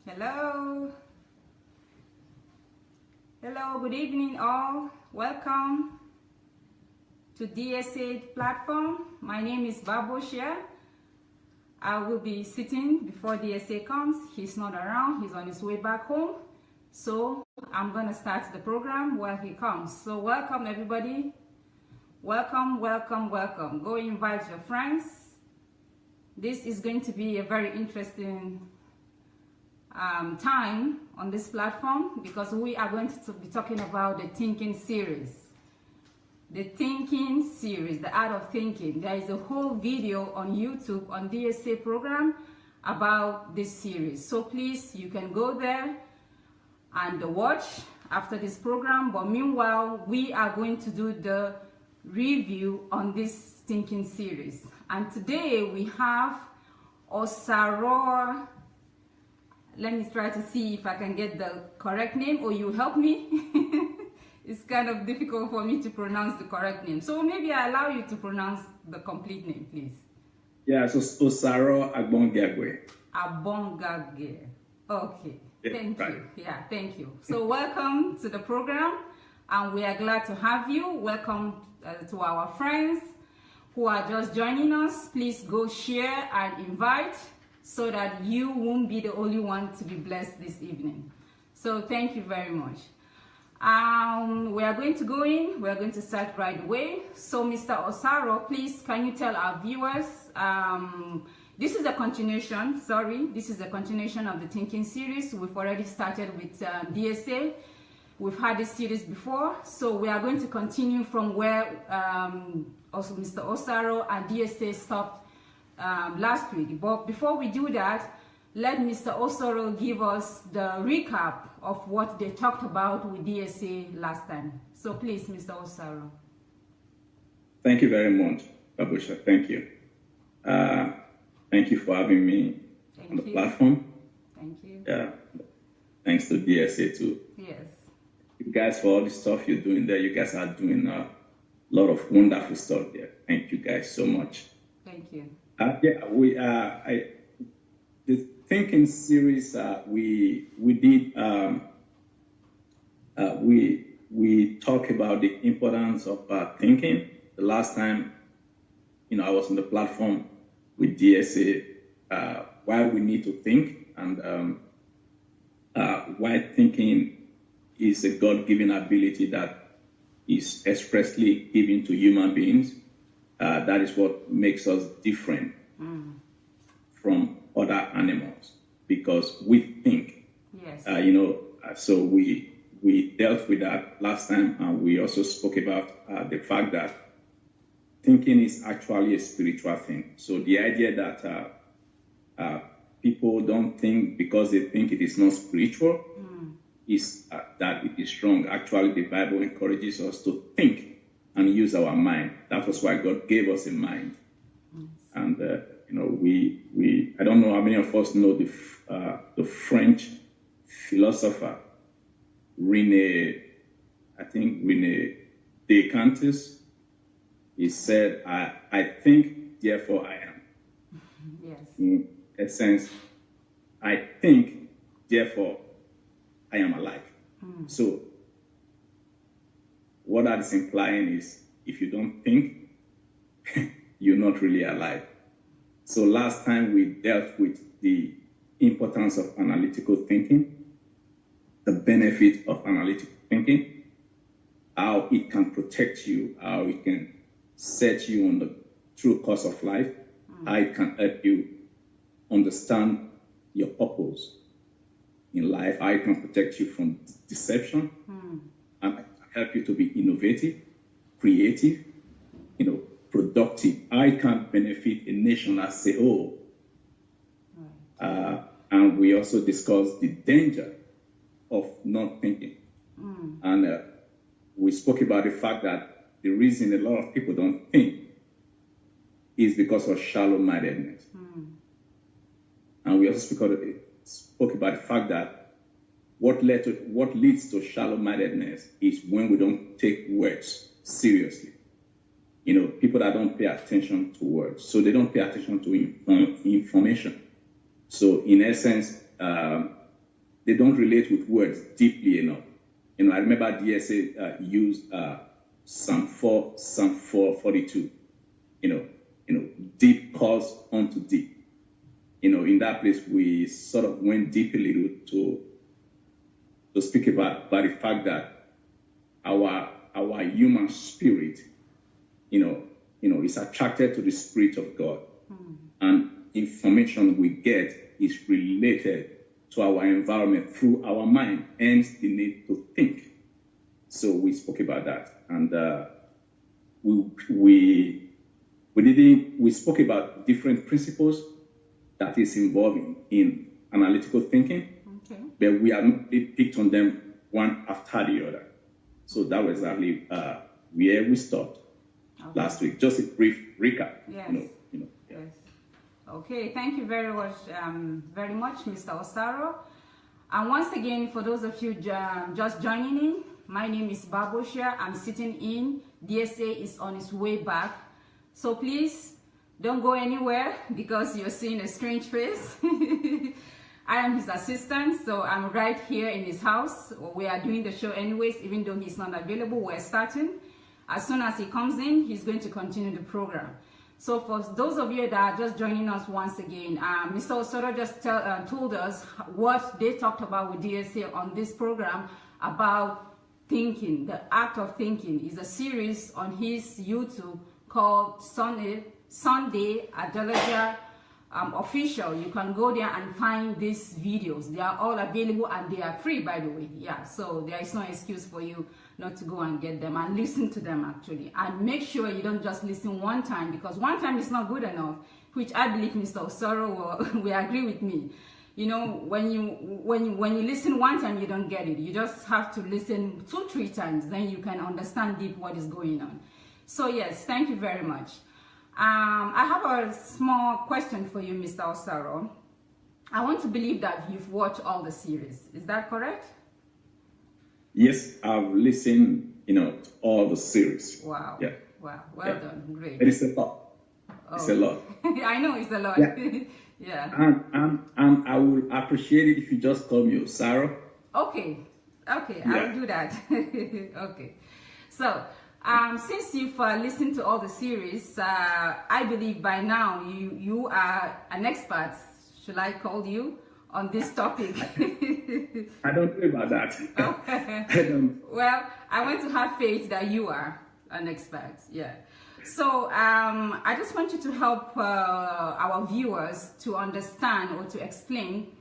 Hello. Hello, good evening all. Welcome to DSA platform. My name is Babosha. I will be sitting before DSA comes. He's not around, he's on his way back home. So I'm gonna start the program while he comes. So welcome everybody. Welcome, welcome, welcome. Go invite your friends. This is going to be a very interesting time on this platform because we are going to be talking about the thinking series. The thinking series, the art of thinking. There is a whole video on YouTube on DSA program about this series. So please, you can go there and watch after this program. But meanwhile, we are going to do the review on this thinking series. And today we have Osaro. Let me try to see if I can get the correct name, or you help me. It's kind of difficult for me to pronounce the correct name. So maybe I allow you to pronounce the complete name, please. Yeah, so Osaro Agbongagwe. Agbongagwe. Okay, yeah, thank right. you. Yeah, thank you. So welcome to the program, and we are glad to have you. Welcome to our friends who are just joining us. Please go share and invite, so that you won't be the only one to be blessed this evening. So thank you very much. We are going to go in. We are going to start right away. So Mr. Osaro, please, can you tell our viewers, this is a continuation, this is a continuation of the thinking series. We've already started with DSA. We've had this series before. So we are going to continue from where also Mr. Osaro and DSA stopped last week. But before we do that, let Mr. Osaro give us the recap of what they talked about with DSA last time. So please, Mr. Osaro. Thank you very much, Babusha. Thank you. Thank you for having me on the platform. Thank you. Thanks to DSA too. Yes. You guys, for all the stuff you're doing there, you guys are doing a lot of wonderful stuff there. Thank you guys so much. Thank you. The thinking series we did we talk about the importance of thinking. The last time, I was on the platform with DSA, why we need to think and why thinking is a God-given ability that is expressly given to human beings. That is what makes us different from other animals, because we think. Yes. So we dealt with that last time, and we also spoke about the fact that thinking is actually a spiritual thing. So the idea that people don't think because they think it is not spiritual is that it is wrong. Actually, the Bible encourages us to think and use our mind. That was why God gave us a mind. And I don't know how many of us know the French philosopher Rene Descartes. He said, I think, therefore I am. Yes. In essence, I think, therefore I am alive. So what that is implying is, if you don't think, you're not really alive. So last time we dealt with the importance of analytical thinking, the benefit of analytical thinking, how it can protect you, how it can set you on the true course of life, how it can help you understand your purpose in life, how it can protect you from deception, and help you to be innovative, creative, productive. I can benefit a nation as a whole. And we also discussed the danger of not thinking. And we spoke about the fact that the reason a lot of people don't think is because of shallow-mindedness. And we also spoke about the fact that what leads to shallow-mindedness is when we don't take words seriously. People that don't pay attention to words, so they don't pay attention to information. So in essence, they don't relate with words deeply enough. I remember DSA used Psalm 4:42. Deep calls unto deep. In that place, we sort of went deep a little to speak about the fact that our human spirit, is attracted to the Spirit of God, and information we get is related to our environment through our mind, hence the need to think. So we spoke about that, and we spoke about different principles that is involving in analytical thinking, but we have not picked on them one after the other. So that was exactly where we stopped last week. Just a brief recap. Yes. Yes. Okay. Thank you very much, Mr. Osaro. And once again, for those of you just joining in, my name is Babosha. I'm sitting in. DSA is on its way back. So please don't go anywhere because you're seeing a strange face. I am his assistant, so I'm right here in his house. We are doing the show anyways, even though he's not available. We're starting. As soon as he comes in, he's going to continue the program. So for those of you that are just joining us once again, Mr. Osaro just told us what they talked about with DSA on this program about thinking. The act of thinking is a series on his YouTube called Sunday Adelaja official. You can go there and find these videos. They are all available and they are free, by the way. Yeah, so there is no excuse for you not to go and get them and listen to them actually. And make sure you don't just listen one time, because one time is not good enough, which I believe Mr. Osaro will agree with me. When you listen one time, you don't get it. You just have to listen 2-3 times, then you can understand deep what is going on. So yes, thank you very much. I have a small question for you, Mr. Osaro. I want to believe that you've watched all the series. Is that correct? Yes, I've listened, to all the series. Wow. Yeah. Wow. Well done. Great. It is a lot. Oh. It's a lot. I know it's a lot. Yeah. Yeah. And I would appreciate it if you just call me Osaro. Okay. Okay. Yeah. I'll do that. Okay. So, since you've listened to all the series, I believe by now you are an expert. Should I call you on this topic? I don't know about that. Okay. I don't. Well, I want to have faith that you are an expert. Yeah. So I just want you to help our viewers to understand or to explain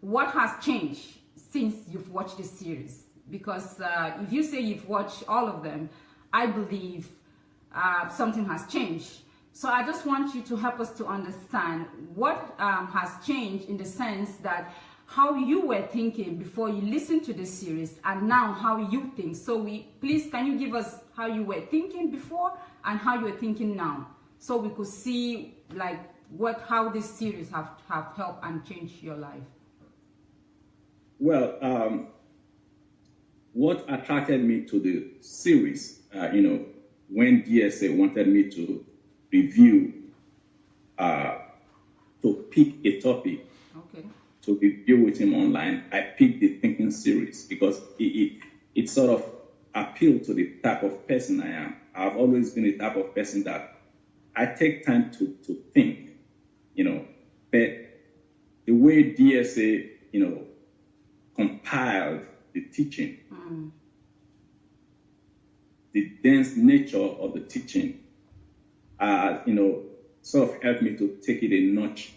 what has changed since you've watched this series. Because if you say you've watched all of them, I believe something has changed. So I just want you to help us to understand what has changed in the sense that how you were thinking before you listened to this series and now how you think. So please, can you give us how you were thinking before and how you're thinking now, so we could see like how this series have helped and changed your life? Well, what attracted me to the series, when DSA wanted me to review, to pick a topic, okay, to review with him online, I picked the thinking series because it sort of appealed to the type of person I am. I've always been the type of person that I take time to think, but the way DSA, compiled the teaching, the dense nature of the teaching, sort of helped me to take it a notch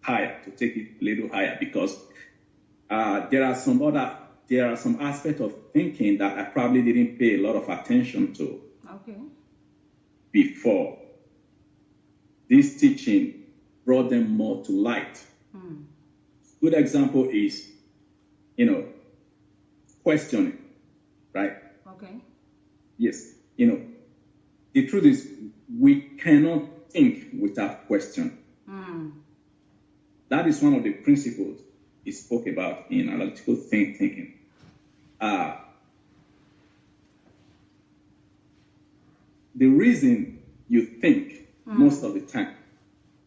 higher, to take it a little higher, because there are some aspects of thinking that I probably didn't pay a lot of attention to before. This teaching brought them more to light. Good example is, questioning, right? Okay. Yes. The truth is we cannot think without question. That is one of the principles he spoke about in analytical thinking. The reason you think most of the time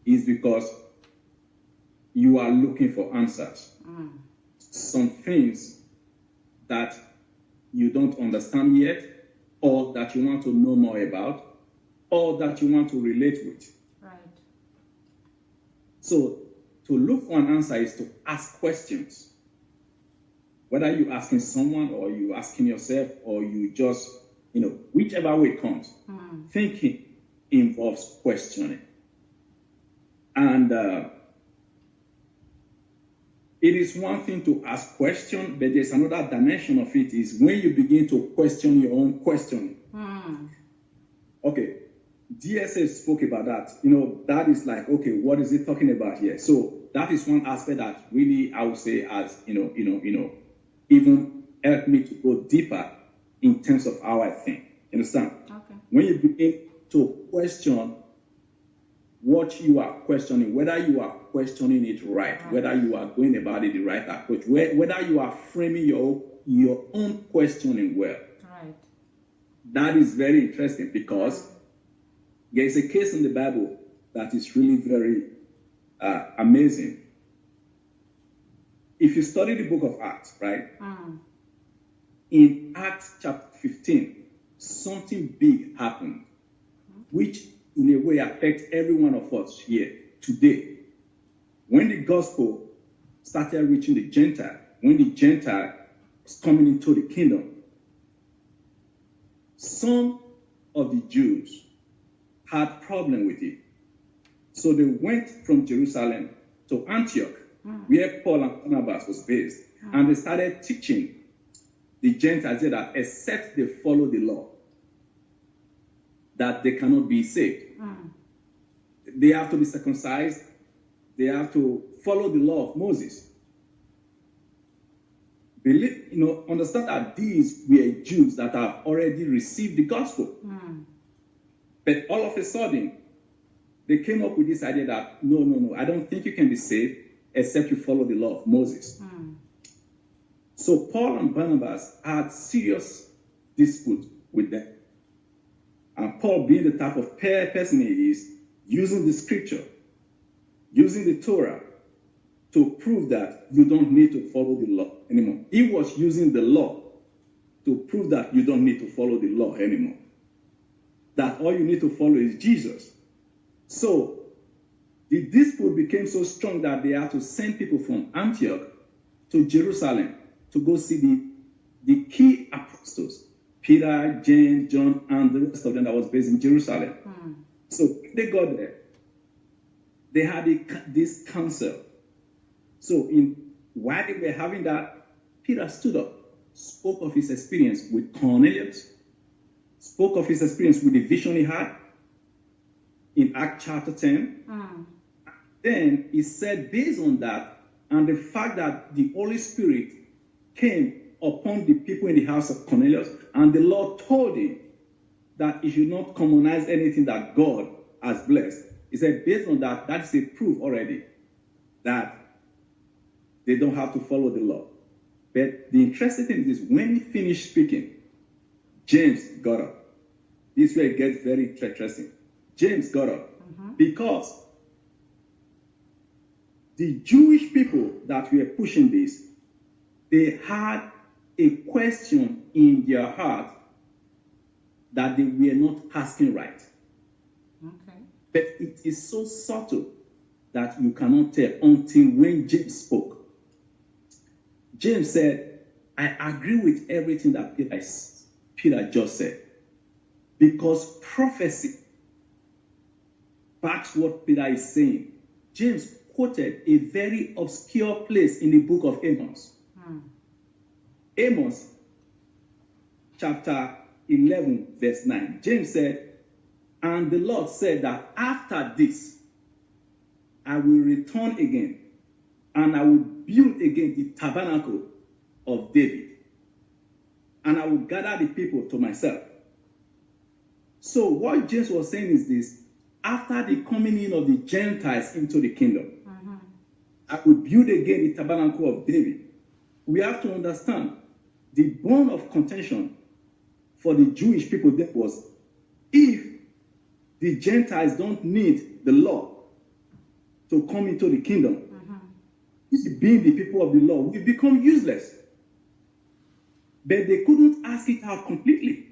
is because you are looking for answers. some things that you don't understand yet, or that you want to know more about, or that you want to relate with. Right. So to look for an answer is to ask questions. Whether you're asking someone or you asking yourself or you just, whichever way it comes, thinking involves questioning. And it is one thing to ask questions, but there's another dimension of it is when you begin to question your own questioning. Okay, DSA spoke about that. That is like, okay, what is it talking about here? So that is one aspect that really, I would say, has, even helped me to go deeper in terms of how I think. You understand? Okay. When you begin to question what you are questioning, whether you are questioning it right, whether you are going about it the right approach, whether you are framing your own questioning well. Right. That is very interesting because there is a case in the Bible that is really very amazing. If you study the book of Acts, right? In Acts chapter 15, something big happened, which in a way affects every one of us here today. When the gospel started reaching the Gentile, when the Gentile was coming into the kingdom, some of the Jews had problem with it. So they went from Jerusalem to Antioch, where Paul and Barnabas was based, and they started teaching the Gentiles that except they follow the law, that they cannot be saved. They have to be circumcised. They have to follow the law of Moses. Understand that these were Jews that have already received the gospel. But all of a sudden, they came up with this idea that, no, I don't think you can be saved except you follow the law of Moses. So Paul and Barnabas had serious dispute with them. And Paul, being the type of person he is, using the scripture, using the Torah to prove that you don't need to follow the law anymore. He was using the law to prove that you don't need to follow the law anymore. That all you need to follow is Jesus. So the dispute became so strong that they had to send people from Antioch to Jerusalem to go see the key apostles, Peter, James, John, and the rest of them that was based in Jerusalem. So they got there. They had this council. So while they were having that, Peter stood up, spoke of his experience with Cornelius, spoke of his experience with the vision he had in Acts chapter 10. Then he said, based on that, and the fact that the Holy Spirit came upon the people in the house of Cornelius, and the Lord told him that he should not commonize anything that God has blessed. He said, based on that, that's a proof already that they don't have to follow the law. But the interesting thing is when he finished speaking, James got up. This way it gets very interesting. James got up because the Jewish people that were pushing this, they had a question in their heart that they were not asking right. Okay. But it is so subtle that you cannot tell until when James spoke. James said, I agree with everything that Peter just said. Because prophecy backs what Peter is saying. James quoted a very obscure place in the book of Amos. Amos chapter 11 verse 9. James said, and the Lord said that after this, I will return again, and I will build again the tabernacle of David, and I will gather the people to myself. So what James was saying is this: after the coming in of the Gentiles into the kingdom, I will build again the tabernacle of David. We have to understand the bone of contention for the Jewish people that was, if the Gentiles don't need the law to come into the kingdom, being the people of the law, we become useless. But they couldn't ask it out completely.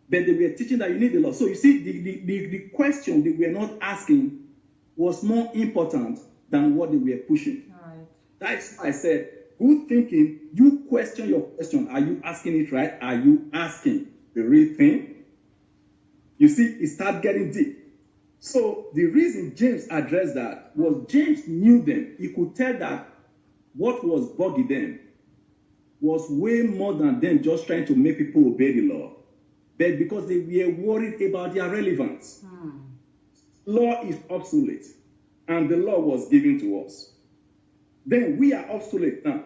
But they were teaching that you need the law. So you see, the question they were not asking was more important than what they were pushing. All right. That's why I said, good thinking, you question your question. Are you asking it right? Are you asking the real thing? You see, it started getting deep. So the reason James addressed that was James knew them. He could tell that what was bugging them was way more than them just trying to make people obey the law. But because they were worried about their relevance. Law is obsolete, and the law was given to us. Then we are obsolete now.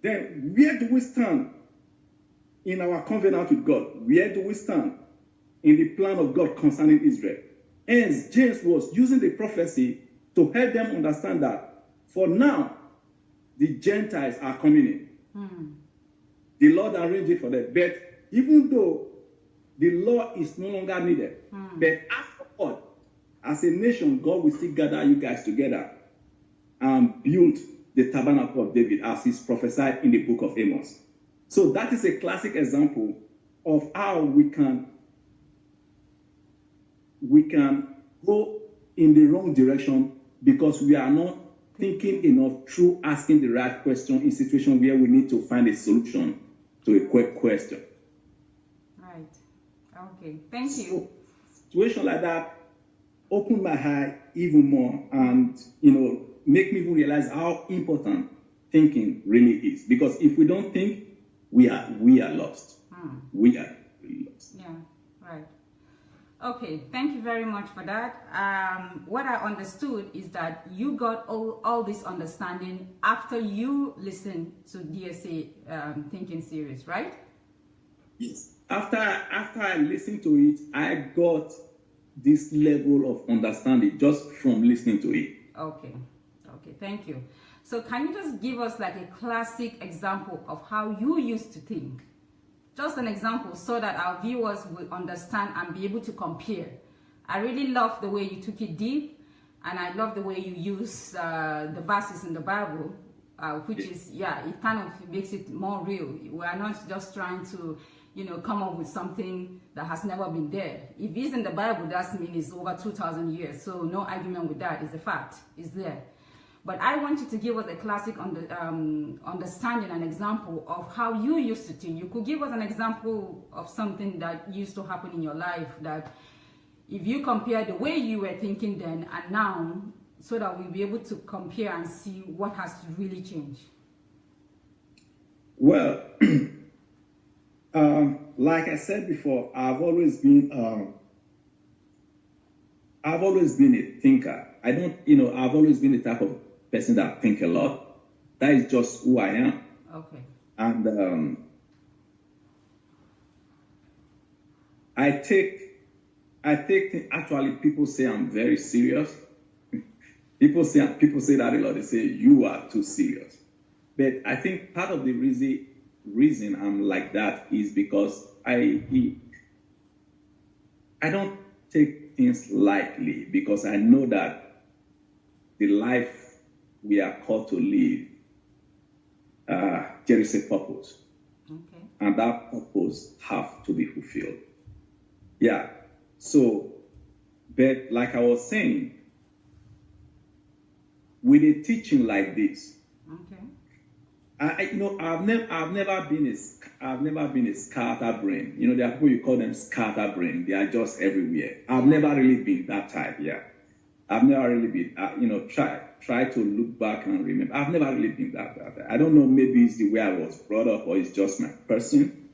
Then where do we stand in our covenant with God? Where do we stand in the plan of God concerning Israel? Hence, James was using the prophecy to help them understand that for now, the Gentiles are coming in. The Lord arranged it for them. But even though the law is no longer needed, but afterward, as a nation, God will still gather you guys together and build the tabernacle of David as is prophesied in the book of Amos. So that is a classic example of how we can go in the wrong direction because we are not thinking enough through asking the right question in situations where we need to find a solution to a quick question. Right. Okay. Thank you. So, situation like that opened my eye even more and, make me even realize how important thinking really is. Because if we don't think, we are lost. We are really lost. Yeah, right. Okay, thank you very much for that. What I understood is that you got all this understanding after you listened to DSA thinking series, right? Yes. After I listened to it, I got this level of understanding just from listening to it. Okay, thank you. So can you just give us like a classic example of how you used to think? Just an example so that our viewers will understand and be able to compare. I really love the way you took it deep, and I love the way you use the verses in the Bible, which is, it kind of makes it more real. We are not just trying to, come up with something that has never been there. If it's in the Bible, that means it's over 2,000 years. So no argument with that. It's a fact. It's there. But I want you to give us a classic understanding, an example of how you used to think. You could give us an example of something that used to happen in your life that if you compare the way you were thinking then and now, so that we'll be able to compare and see what has really changed. Well, like I said before, I've always been a thinker. I've always been the type of person that think a lot. That is just who I am. Okay. And I take actually people say I'm very serious. people say that a lot. They say you are too serious. But I think part of the reason I'm like that is because I don't take things lightly, because I know that the life we are called to live, there is a purpose. Okay. And that purpose have to be fulfilled. Yeah. So, but like I was saying, with a teaching like this, okay, I've never been a scatterbrain. There are people you call them scatterbrain. They are just everywhere. I've never really been that type. Yeah, I've never really been. Try to look back and remember. I've never really been that. I don't know. Maybe it's the way I was brought up, or it's just my person.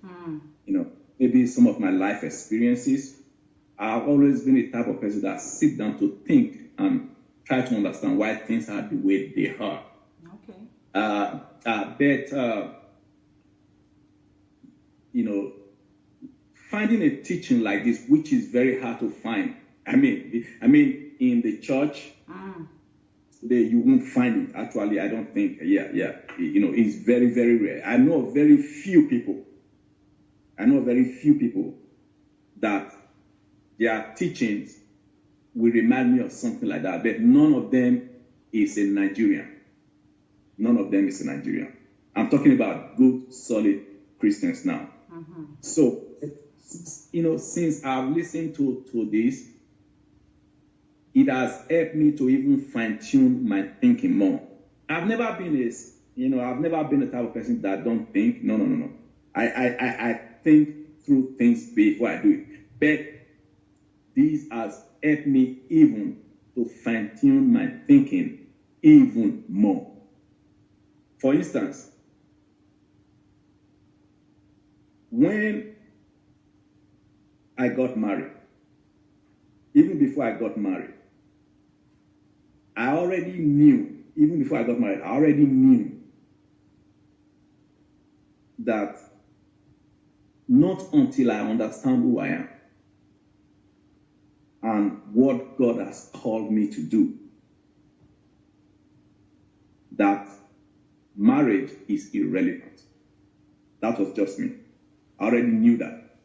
Maybe some of my life experiences. I've always been the type of person that sit down to think and try to understand why things are the way they are. Okay. But finding a teaching like this, which is very hard to find. I mean, in the church, you won't find it. Actually, I don't think. Yeah. It's very, very rare. I know very few people that their teachings will remind me of something like that. But none of them is a Nigerian. none of them is a Nigerian. I'm talking about good, solid Christians now. So, since I've listened to this, it has helped me to even fine-tune my thinking more. I've never been the type of person that don't think. No. I think through things before I do it. But this has helped me even to fine-tune my thinking even more. For instance, when I got married, even before I got married, I already knew that not until I understand who I am and what God has called me to do, that marriage is irrelevant. That was just me. I already knew that.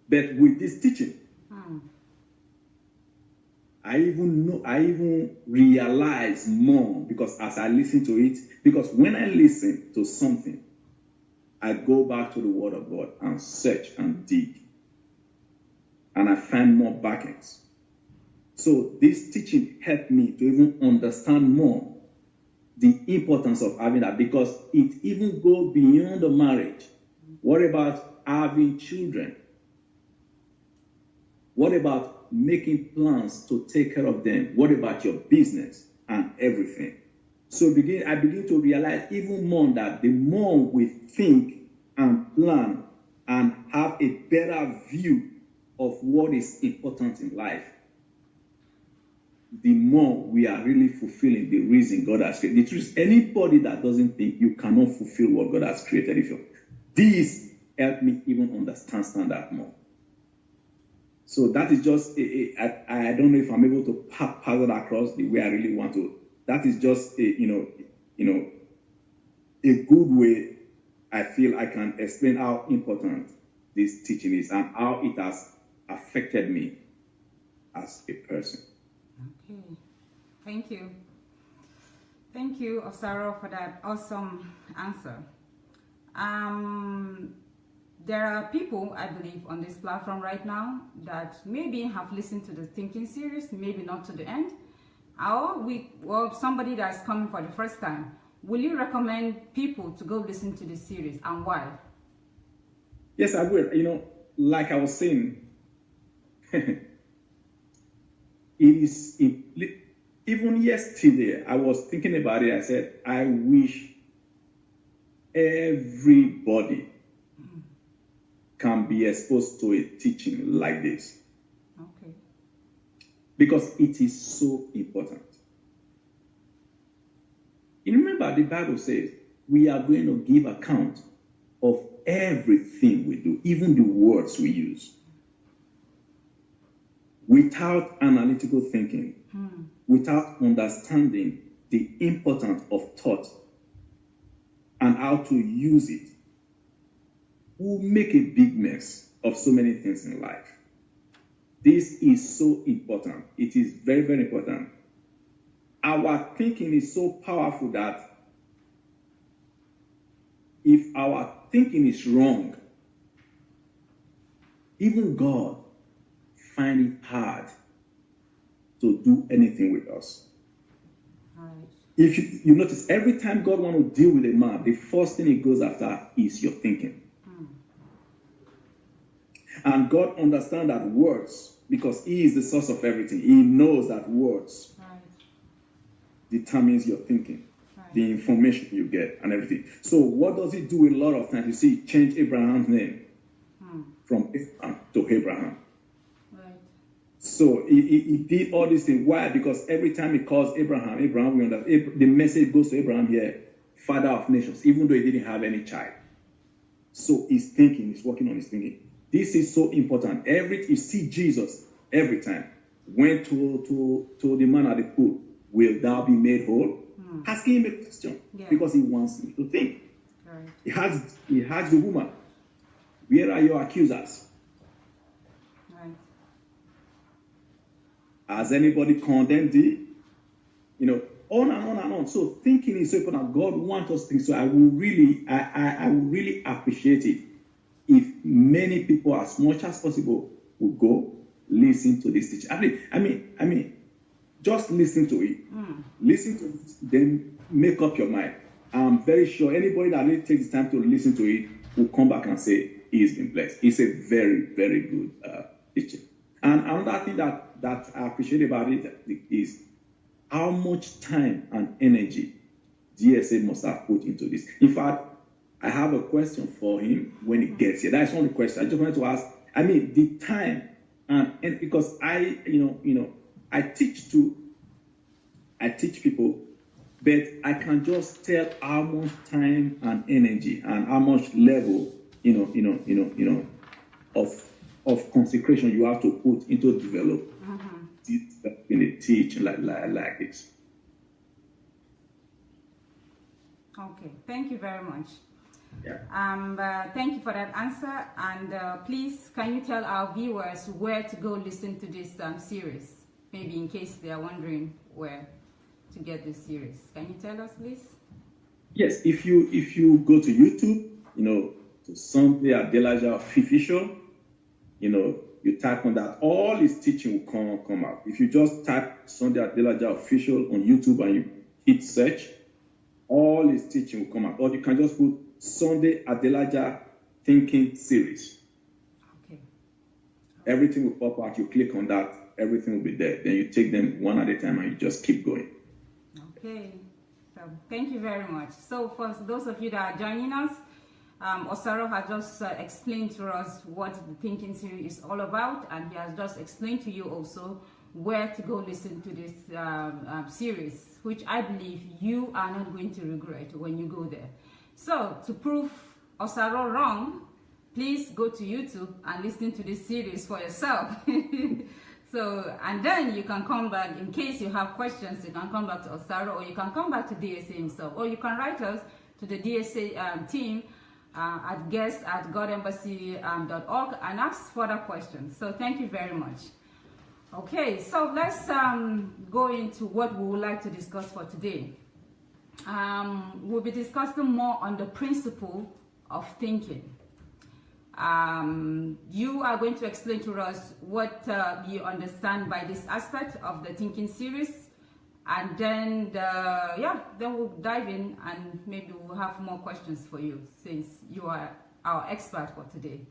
But with this teaching, I even realize more, because as I listen to it, because when I listen to something, I go back to the Word of God and search and dig, and I find more backings. So this teaching helped me to even understand more the importance of having that, because it even goes beyond the marriage. What about having children? What about making plans to take care of them? What about your business and everything? So I begin to realize even more that the more we think and plan and have a better view of what is important in life, the more we are really fulfilling the reason God has created. The truth is, anybody that doesn't think, you cannot fulfill what God has created. This helped me even understand that more. So that is just, I don't know if I'm able to pass it across the way I really want to. That is just, a good way I feel I can explain how important this teaching is and how it has affected me as a person. Okay. Thank you. Thank you, Osaro, for that awesome answer. There are people, I believe, on this platform right now that maybe have listened to the thinking series, maybe not to the end, or somebody that's coming for the first time. Will you recommend people to go listen to this series, and why? Yes, I will. Like I was saying, even yesterday, I was thinking about it. I said, I wish everybody can be exposed to a teaching like this. Okay. Because it is so important. You remember the Bible says we are going to give account of everything we do, even the words we use. Without analytical thinking, without understanding the importance of thought and how to use it, we'll make a big mess of so many things in life. This is so important. It is very, very important. Our thinking is so powerful that if our thinking is wrong, even God finds it hard to do anything with us. All right. If you notice, every time God wants to deal with a man, the first thing he goes after is your thinking. And God understands that words, because he is the source of everything. He knows that words determines your thinking, the information you get and everything. So what does he do a lot of times? You see, change Abraham's name from Abraham to Abraham. Right. So he did all these things. Why? Because every time he calls Abraham, we understand the message goes to Abraham here, father of nations, even though he didn't have any child. So he's thinking, he's working on his thinking. This is so important. You see Jesus every time went to the man at the pool, will thou be made whole? Asking him a question because he wants him to think. Right. He asked the woman, where are your accusers? Right. Has anybody condemned thee? on and on and on. So thinking is so important. God wants us to think. So I will really, I will really appreciate it if many people, as much as possible, will go listen to this teaching. I mean, just listen to it. Listen to it, then make up your mind. I'm very sure anybody that really takes the time to listen to it will come back and say he's been blessed. It's a very, very good teaching. And another thing that I appreciate about it is how much time and energy DSA must have put into this. In fact, I have a question for him when he gets here. That's one of the questions I just wanted to ask. I mean, the time and because I teach people, but I can just tell how much time and energy and how much level, of consecration you have to put into develop in a teaching like this. Okay, thank you very much. Yeah. Thank you for that answer. And please, can you tell our viewers where to go listen to this series? Maybe in case they are wondering where to get this series. Can you tell us, please? Yes, if you go to YouTube, to Sunday Adelaja official, you type on that, all his teaching will come out. If you just type Sunday Adelaja official on YouTube and you hit search, all his teaching will come out. Or you can just put Sunday Adelaja Thinking Series. Okay. Everything will pop out. You click on that, everything will be there. Then you take them one at a time and you just keep going. Okay. So thank you very much. So for those of you that are joining us, Osaro has just explained to us what the Thinking Series is all about, and he has just explained to you also where to go listen to this series, which I believe you are not going to regret when you go there. So to prove Osaro wrong, please go to YouTube and listen to this series for yourself. So, and then you can come back, in case you have questions, you can come back to Osaro, or you can come back to DSA himself, or you can write us to the DSA team at guest@godembassy.org and ask further questions. So thank you very much. Okay, so let's go into what we would like to discuss for today. We'll be discussing more on the principle of thinking. You are going to explain to us what you understand by this aspect of the Thinking Series, and then then we'll dive in and maybe we'll have more questions for you, since you are our expert for today.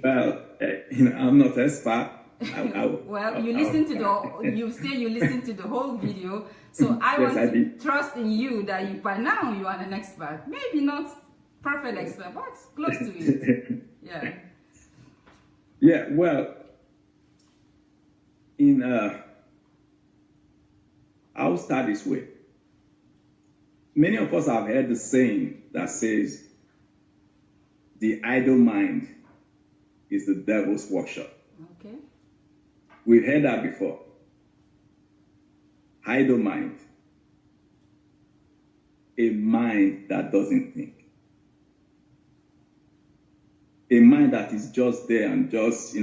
Well, I'm not expert. Well, you listen to you say you listen to the whole video, so I want to trust in you that by now you are an expert. Maybe not perfect expert, but close to it. Yeah. Yeah. Well, I'll start this way. Many of us have heard the saying that says, "The idle mind is the devil's workshop." Okay. We've heard that before. Idle mind. A mind that doesn't think. A mind that is just there and just,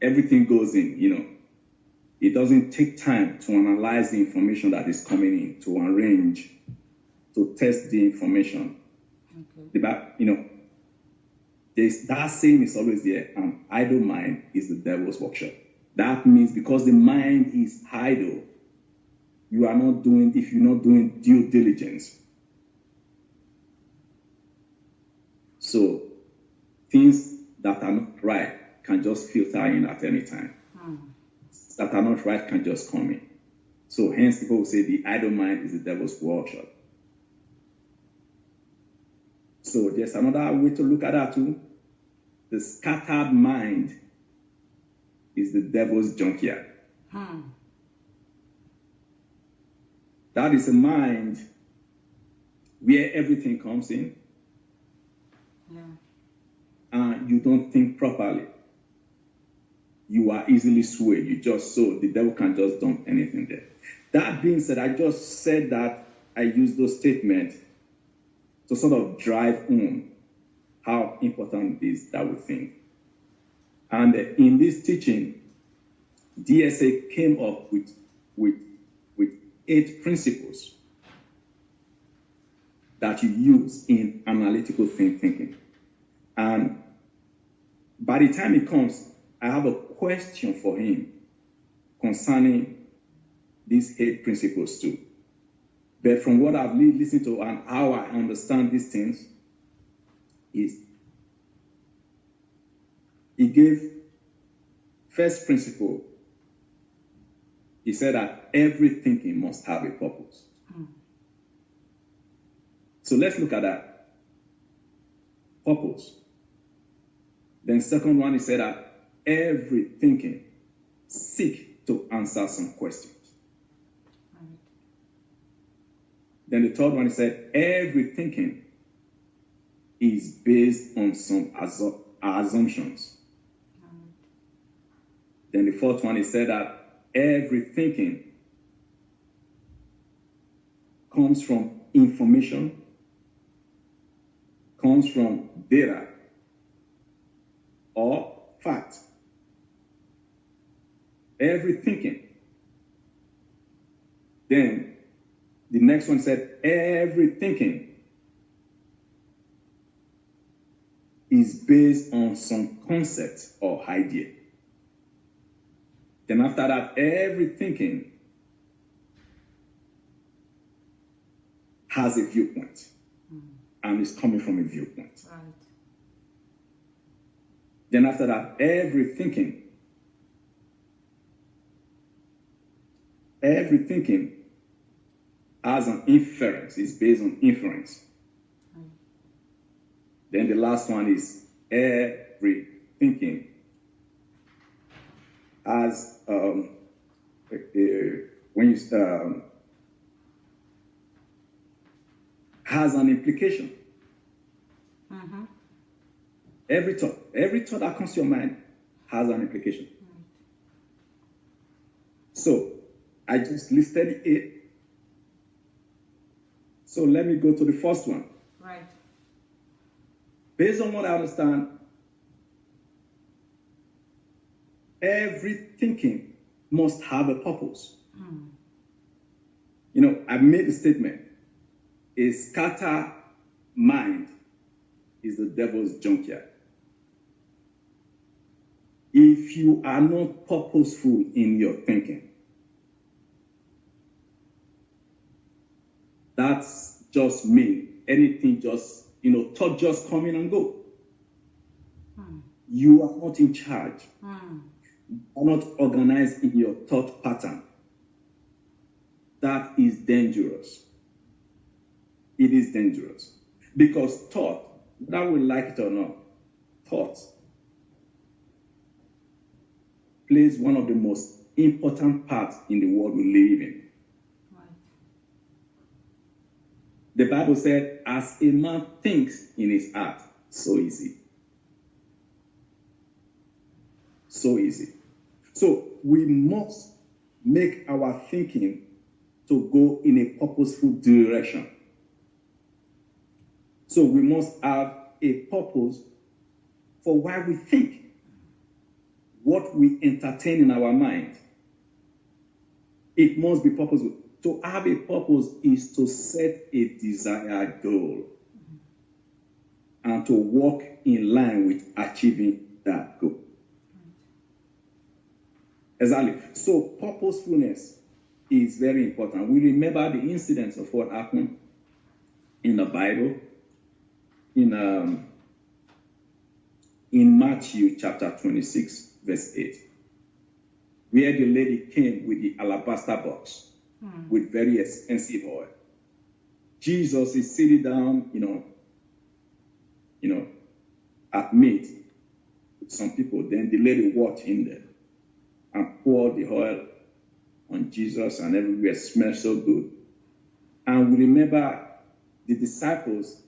everything goes in, It doesn't take time to analyze the information that is coming in, to arrange, to test the information. Okay. That saying is always there, and idle mind is the devil's workshop. That means because the mind is idle, if you're not doing due diligence. So things that are not right can just filter in at any time. That are not right can just come in. So hence people will say the idle mind is the devil's workshop. So there's another way to look at that too. The scattered mind is the devil's junkyard. That is a mind where everything comes in. Yeah. And you don't think properly. You are easily swayed. The devil can just dump anything there. That being said, I just said that I use those statements to sort of drive home how important it is that we think. And in this teaching, DSA came up with 8 principles that you use in analytical thinking. And by the time it comes, I have a question for him concerning these 8 principles too. But from what I've listened to and how I understand these things, is he gave first principle. He said that every thinking must have a purpose. So let's look at that. Purpose. Then second one, he said that every thinking seek to answer some questions. Then the third one, he said every thinking is based on some assumptions. Then the fourth one, he said that every thinking comes from information, comes from data or fact. Every thinking. Then the next one said every thinking is based on some concept or idea. Then after that, every thinking has a viewpoint and is coming from a viewpoint. Right. Then after that, every thinking has an inference, is based on inference. Then the last one is every thinking has has an implication. Every thought that comes to your mind has an implication. So I just listed it. So let me go to the first one. Right. Based on what I understand, every thinking must have a purpose. You know, I made a statement. A scattered mind is the devil's junkyard. If you are not purposeful in your thinking, that's just mean anything just, thought just come in and go. You are not in charge. You are not organized in your thought pattern. That is dangerous. It is dangerous. Because thought, whether we like it or not, thought plays one of the most important parts in the world we live in. Right. The Bible said, as a man thinks in his heart, so is he. So easy. So we must make our thinking to go in a purposeful direction. So we must have a purpose for why we think, what we entertain in our mind. It must be purposeful. To have a purpose is to set a desired goal and to walk in line with achieving that goal. Exactly. So purposefulness is very important. We remember the incidents of what happened in the Bible in Matthew chapter 26, verse 8, where the lady came with the alabaster box with very expensive oil. Jesus is sitting down, at meat with some people. Then the lady walked in there and poured the oil on Jesus, and everywhere smelled so good. And we remember the disciples,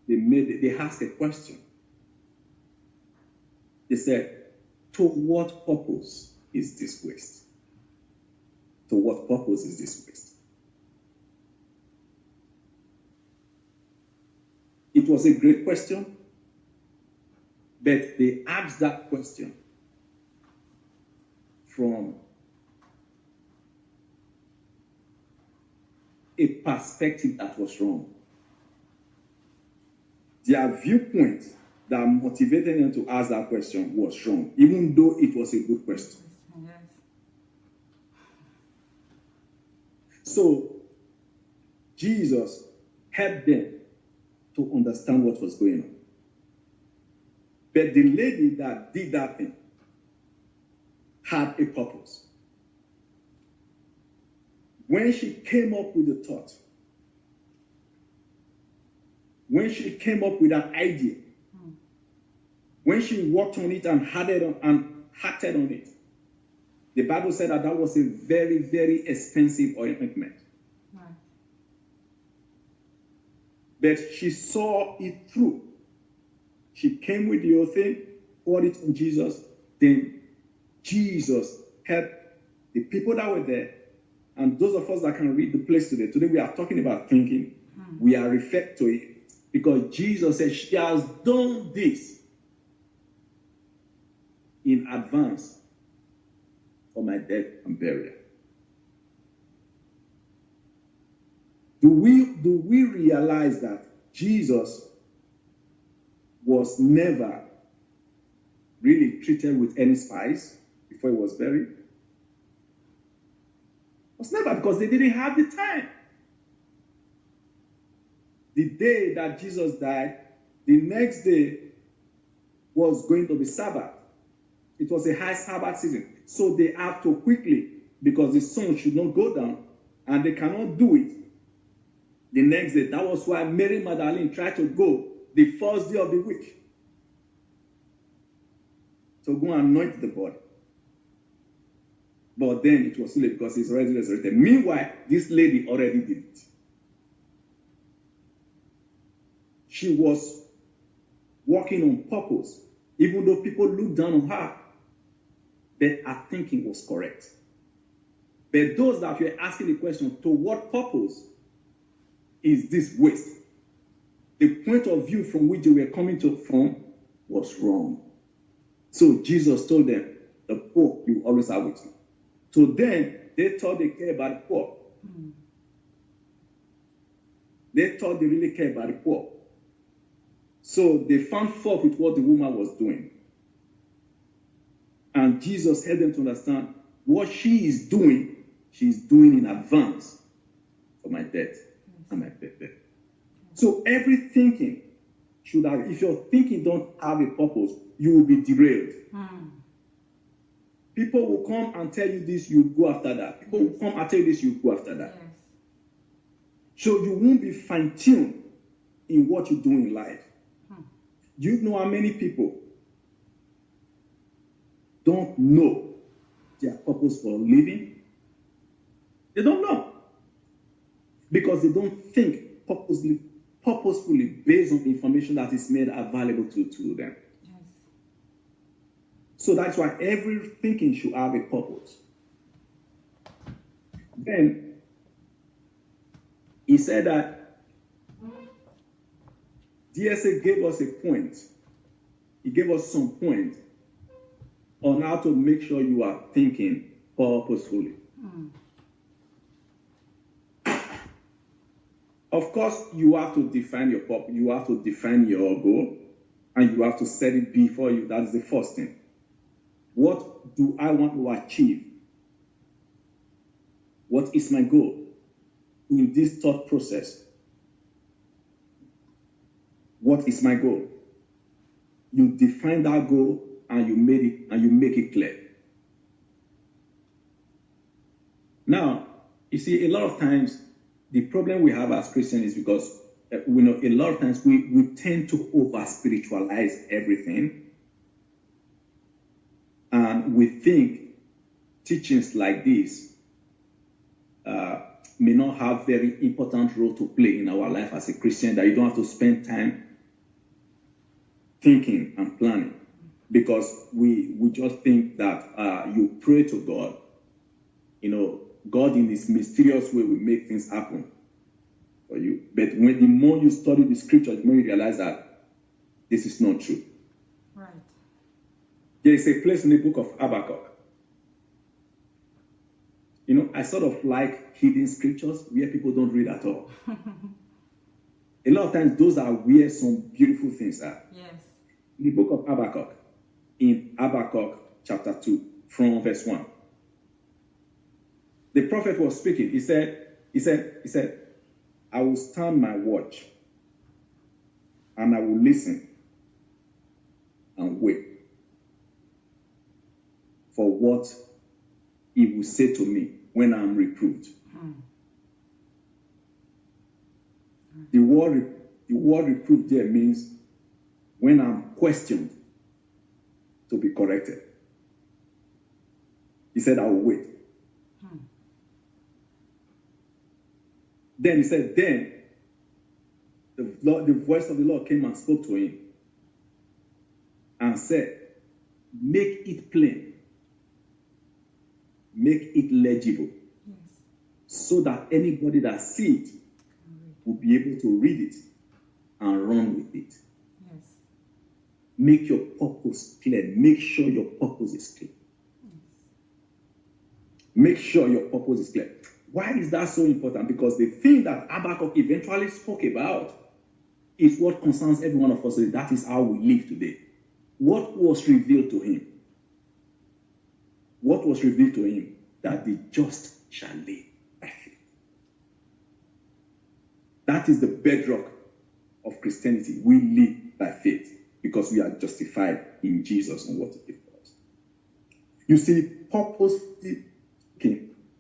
they asked a question. They said, to what purpose is this waste? To what purpose is this waste? It was a great question, but they asked that question from a perspective that was wrong. Their viewpoint that motivated them to ask that question was wrong, even though it was a good question. Yes. So Jesus helped them to understand what was going on. But the lady that did that thing had a purpose. When she came up with the thought, when she came up with an idea, when she worked on it and acted on it, the Bible said that was a very, very expensive ointment. Right. But she saw it through. She came with the whole thing, poured it on Jesus. Then Jesus helped the people that were there. And those of us that can read the place today, we are talking about thinking. We are referred to it because Jesus said, she has done this in advance for my death and burial. Do we realize that Jesus was never really treated with any spice before he was buried? It was never, because they didn't have the time. The day that Jesus died, the next day was going to be Sabbath. It was a high Sabbath season. So they have to quickly, because the sun should not go down, and they cannot do it the next day. That was why Mary Magdalene tried to go the first day of the week to go and anoint the body. But then it was too late because he's already resurrected. Meanwhile, this lady already did it. She was working on purpose, even though people looked down on her. But her thinking was correct. But those that were asking the question, to what purpose is this waste? The point of view from which they were coming from was wrong. So Jesus told them, the poor you always have with you. So then they thought they care about the poor. They thought they really care about the poor. So they found fault with what the woman was doing. And Jesus helped them to understand what she is doing, she's doing in advance for my death and my birthday. So every thinking should have, if your thinking don't have a purpose, you will be derailed. People will come and tell you this, you go after that. People will come and tell you this, you go after that. Yes. So you won't be fine-tuned in what you do in life. Do you know how many people don't know their purpose for living? They don't know. Because they don't think purposefully based on the information that is made available to them. Yes. So that's why every thinking should have a purpose. Then he said that DSA gave us a point. He gave us some point on how to make sure you are thinking purposefully. Of course, you have to define your purpose. You have to define your goal, and you have to set it before you. That is the first thing. What do I want to achieve? What is my goal in this thought process? What is my goal? You define that goal and you make it clear. Now, you see, a lot of times the problem we have as Christians is because we know a lot of times we tend to over spiritualize everything, and we think teachings like this may not have very important role to play in our life as a Christian, that you don't have to spend time thinking and planning, because we just think that you pray to God, God in this mysterious way will make things happen for you. But when the more you study the scripture, the more you realize that this is not true. Right. There is a place in the book of Habakkuk. I sort of like hidden scriptures where people don't read at all. A lot of times, those are where some beautiful things are. Yes. In the book of Habakkuk, in Habakkuk chapter 2, from verse 1, the prophet was speaking. He said, I will stand my watch and I will listen and wait for what he will say to me when I am reproved. The word reproved there means when I'm questioned to be corrected. He said, I will wait. Then he said, then the voice of the Lord came and spoke to him and said, make it plain, make it legible, so that anybody that sees it will be able to read it and run with it. Yes. Make your purpose clear. Make sure your purpose is clear. Yes. Make sure your purpose is clear. Why is that so important? Because the thing that Habakkuk eventually spoke about is what concerns every one of us. That is how we live today. What was revealed to him? What was revealed to him? That the just shall live by faith. That is the bedrock of Christianity. We live by faith because we are justified in Jesus and what he did for us. You see, purposefully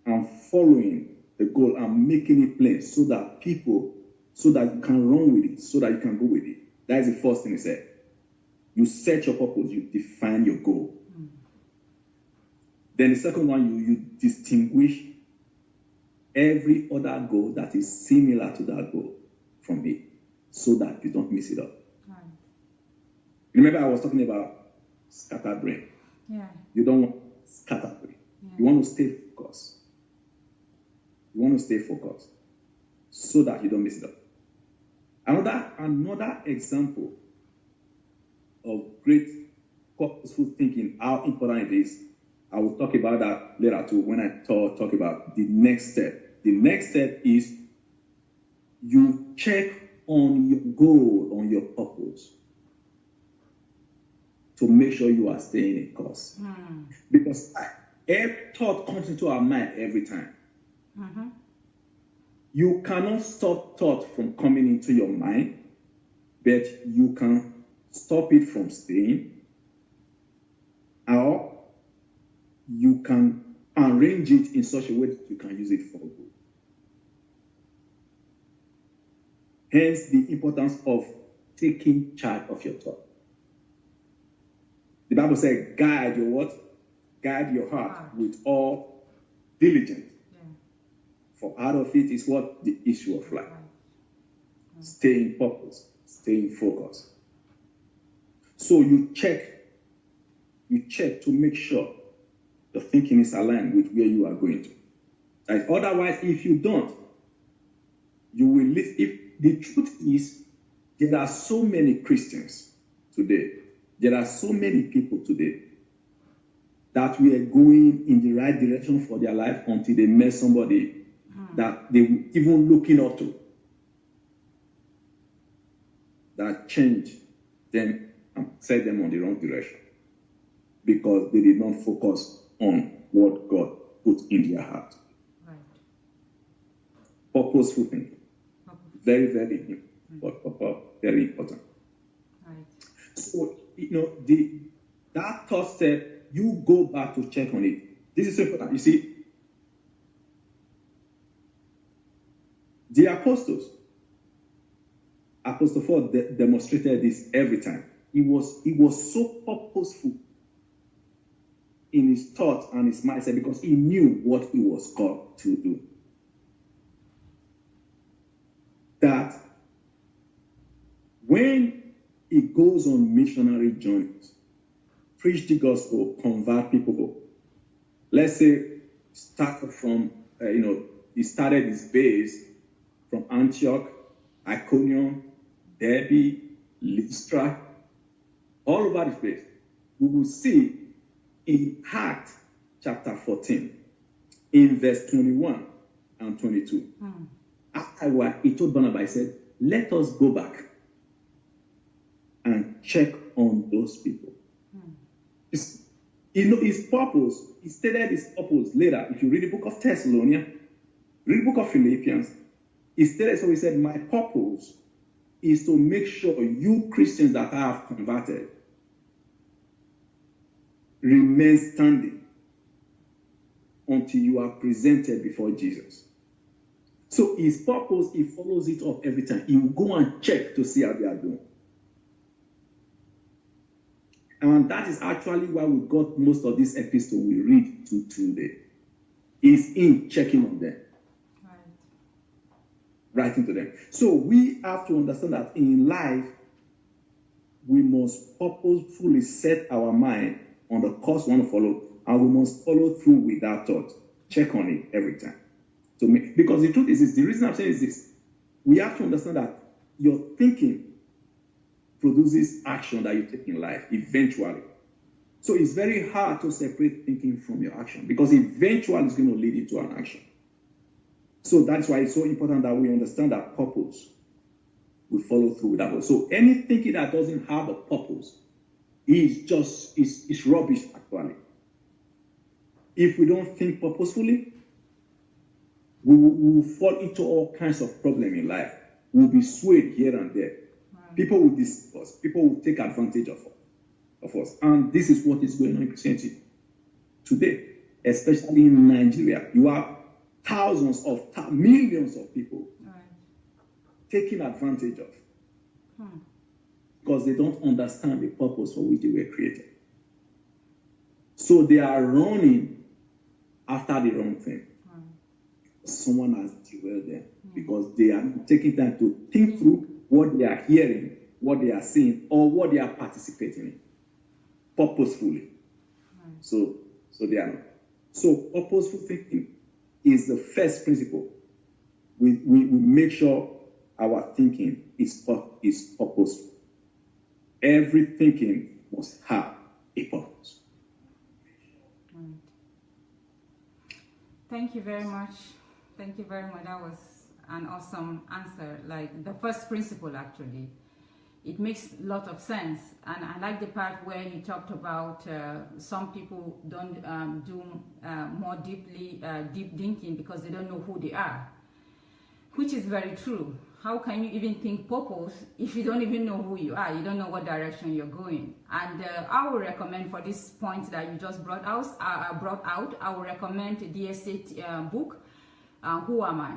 and following the goal and making it plain so that you can run with it, so that you can go with it. That is the first thing he said. You set your purpose, you define your goal. Then the second one, you distinguish every other goal that is similar to that goal from it, so that you don't mess it up. Right. Remember, I was talking about scattered brain. Yeah. You don't want scattered brain. Yeah. You want to stay focused. You want to stay focused so that you don't mess it up. Another example of great purposeful thinking, how important it is. I will talk about that later too when I talk about the next step. The next step is you check on your goal, on your purpose, to make sure you are staying in course. Because every thought comes into our mind every time. You cannot stop thought from coming into your mind, but you can stop it from staying, or you can arrange it in such a way that you can use it for good. Hence the importance of taking charge of your thought. The Bible says, guide your what? Guide your heart with all diligence. For out of it is what? The issue of life. Stay in purpose. Stay in focus. So you check to make sure the thinking is aligned with where you are going to. Like, otherwise, if you don't, you will live. If the truth is, there are so many Christians today, there are so many people today that we are going in the right direction for their life until they met somebody that they were even looking up to, that changed them and set them on the wrong direction because they did not focus on what God put in their heart. Right. Purposeful thinking. Very, very very important. Right. So, that third step, you go back to check on it. This is important. You see, the apostles, Apostle Paul demonstrated this every time. He was so purposeful in his thoughts and his mindset because he knew what he was called to do. That when he goes on missionary journeys, preach the gospel, convert people, let's say started from, he started his base from Antioch, Iconium, Derbe, Lystra, all over the place. We will see in Acts chapter 14, in verse 21 and 22. After he told Barnabas, he said, let us go back and check on those people. His purpose, he stated his purpose later. If you read the book of Thessalonians, read the book of Philippians, he stated, so he said, my purpose is to make sure you Christians that I have converted remain standing until you are presented before Jesus. So his purpose, he follows it up every time. He will go and check to see how they are doing. And that is actually why we got most of this epistle we read to today. Is in checking on them. Right. Writing to them. So we have to understand that in life, we must purposefully set our mind on the course we want to follow, and we must follow through with that thought. Check on it every time. Because the truth is this, the reason I'm saying is this, we have to understand that your thinking produces action that you take in life eventually. So it's very hard to separate thinking from your action, because eventually it's going to lead you to an action. So that's why it's so important that we understand that purpose. We follow through with that. So any thinking that doesn't have a purpose is rubbish actually. If we don't think purposefully, we will fall into all kinds of problems in life. We'll be swayed here and there. Right. People will deceive us. People will take advantage of us. And this is what is going on in Christianity today, especially in Nigeria. You have millions of people taken advantage of because they don't understand the purpose for which they were created. So they are running after the wrong thing. Someone has derailed them because they are not taking time to think through what they are hearing, what they are seeing, or what they are participating in purposefully. So they are not. So purposeful thinking is the first principle. We make sure our thinking is purposeful. Every thinking must have a purpose. Right. Thank you very much. Thank you very much. That was an awesome answer. Like the first principle, actually, it makes a lot of sense. And I like the part where you talked about some people don't do more deep thinking because they don't know who they are, which is very true. How can you even think purpose if you don't even know who you are? You don't know what direction you're going. And I would recommend for this point that you just brought out, I would recommend the DR book, Who Am I?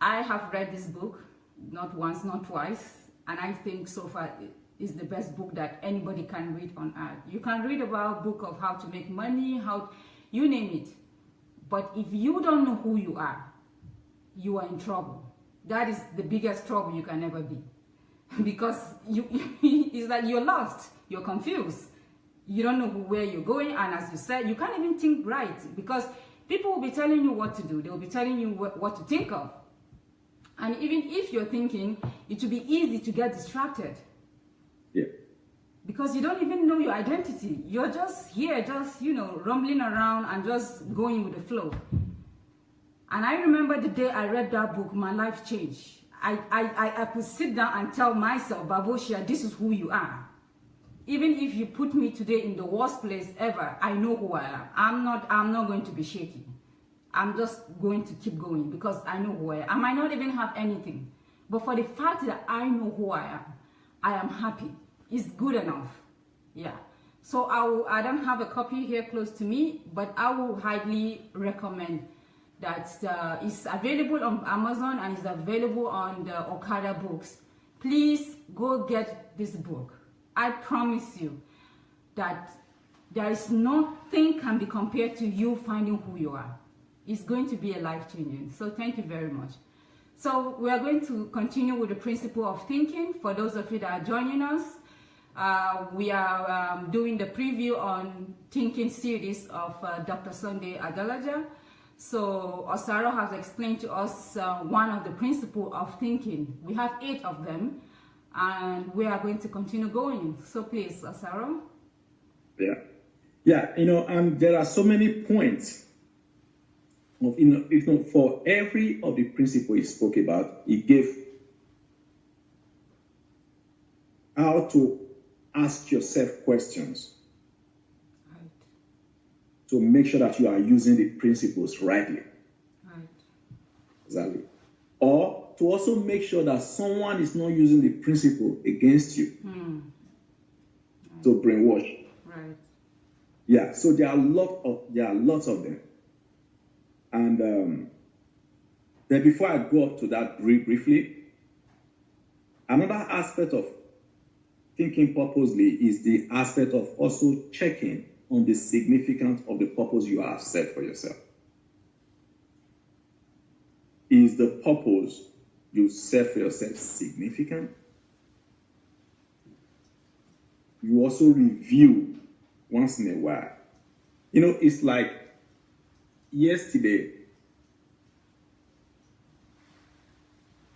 I have read this book, not once, not twice, and I think so far it's the best book that anybody can read on earth. You can read about book of how to make money, how you name it. But if you don't know who you are in trouble. That is the biggest trouble you can ever be. Because it's like you're lost, you're confused. You don't know where you're going, and as you said, you can't even think right, because people will be telling you what to do. They will be telling you what to think of. And even if you're thinking, it will be easy to get distracted. Yeah. Because you don't even know your identity. You're just here, just, rumbling around and just going with the flow. And I remember the day I read that book, my life changed. I could sit down and tell myself, Baboshia, this is who you are. Even if you put me today in the worst place ever, I know who I am. I'm not going to be shaky. I'm just going to keep going because I know who I am. I might not even have anything. But for the fact that I know who I am happy. It's good enough. Yeah. So I don't have a copy here close to me, but I will highly recommend that it's available on Amazon and is available on the Okada books. Please go get this book. I promise you that there is nothing can be compared to you finding who you are. It's going to be a life-changing. So thank you very much. So we are going to continue with the principle of thinking. For those of you that are joining us, we are doing the preview on thinking series of Dr. Sunday Adelaja. So Osaro has explained to us one of the principles of thinking. We have 8 of them, and we are going to continue going. So please, Osaro. Yeah. There are so many points For every of the principle he spoke about, he gave how to ask yourself questions to make sure that you are using the principles rightly. Exactly. Or to also make sure that someone is not using the principle against you to brainwash. Right. Yeah, so there are lots of them. And then before I go up to that briefly, another aspect of thinking purposely is the aspect of also checking on the significance of the purpose you have set for yourself. Is the purpose you set for yourself significant? You also review once in a while. It's like yesterday,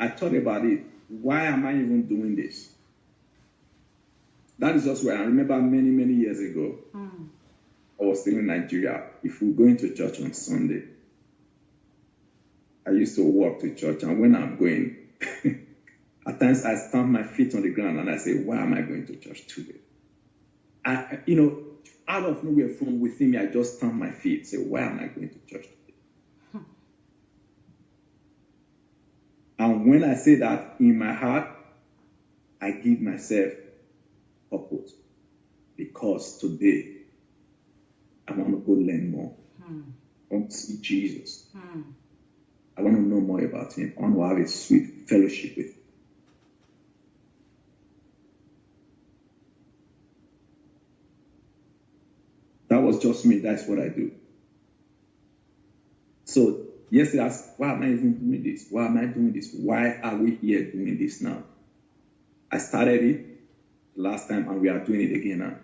I thought about it. Why am I even doing this? That is just where I remember many, many years ago, I was still in Nigeria. If we're going to church on Sunday, I used to walk to church, and when I'm going, at times I stamp my feet on the ground and I say, why am I going to church today? Out of nowhere from within me, I just stamp my feet, say, why am I going to church today? And when I say that in my heart, I give myself purpose, because today I want to go learn more. I want to see Jesus. I want to know more about him. I want to have a sweet fellowship with him. That was just me. That's what I do. So yesterday I asked, why am I even doing this? Why am I doing this? Why are we here doing this now? I started it last time and we are doing it again now.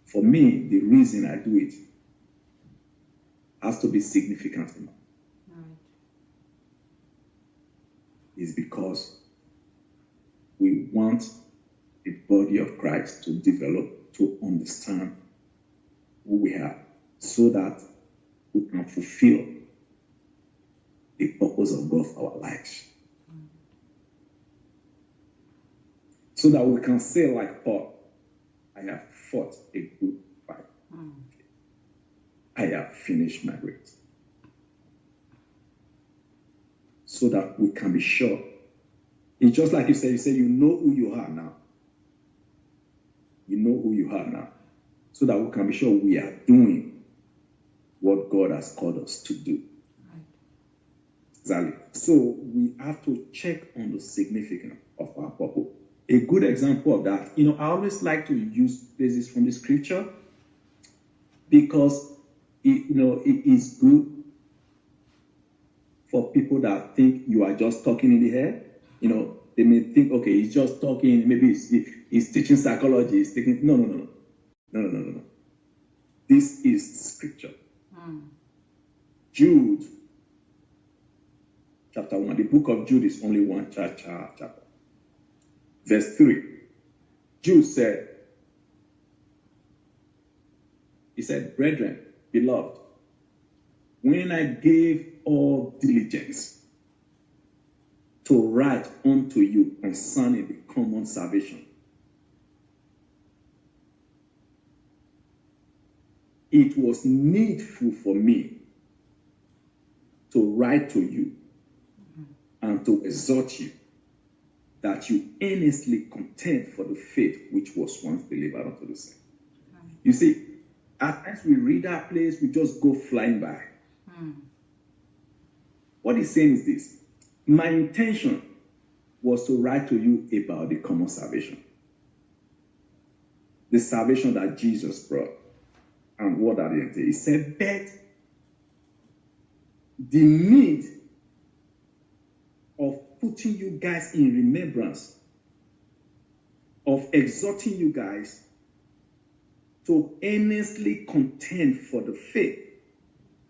For me, the reason I do it has to be significant enough. Is because we want the body of Christ to develop, to understand who we are, so that we can fulfill the purpose of God for our lives. So that we can say like Paul, I have fought a good fight. I have finished my race. So that we can be sure. It's just like you said, you know who you are now. You know who you are now. So that we can be sure we are doing what God has called us to do. Exactly. So we have to check on the significance of our purpose. A good example of that, I always like to use places from the scripture because it is good for people that think you are just talking in the air. They may think, okay, he's just talking, maybe he's teaching psychology, he's taking. No. This is scripture. Jude, chapter 1. The book of Jude is only one chapter. Verse 3. Jude said, brethren, beloved, when I gave all diligence to write unto you concerning the common salvation, it was needful for me to write to you and to exhort you that you earnestly contend for the faith which was once delivered unto the saints. You see, at times we read that place, we just go flying by. What he's saying is this: my intention was to write to you about the common salvation. The salvation that Jesus brought. And what that is. He said, but the need of putting you guys in remembrance, of exhorting you guys to earnestly contend for the faith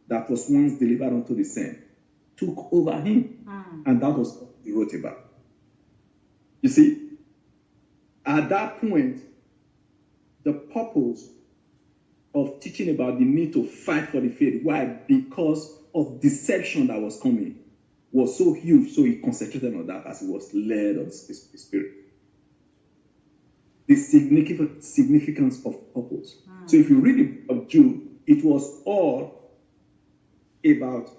that was once delivered unto the saints, took over him. And that was what he wrote about. You see, at that point, the purpose of teaching about the need to fight for the faith. Why? Because of deception that was coming was so huge, so he concentrated on that as he was led of the Spirit. The significance of purpose. So if you read the book of Jude, it was all about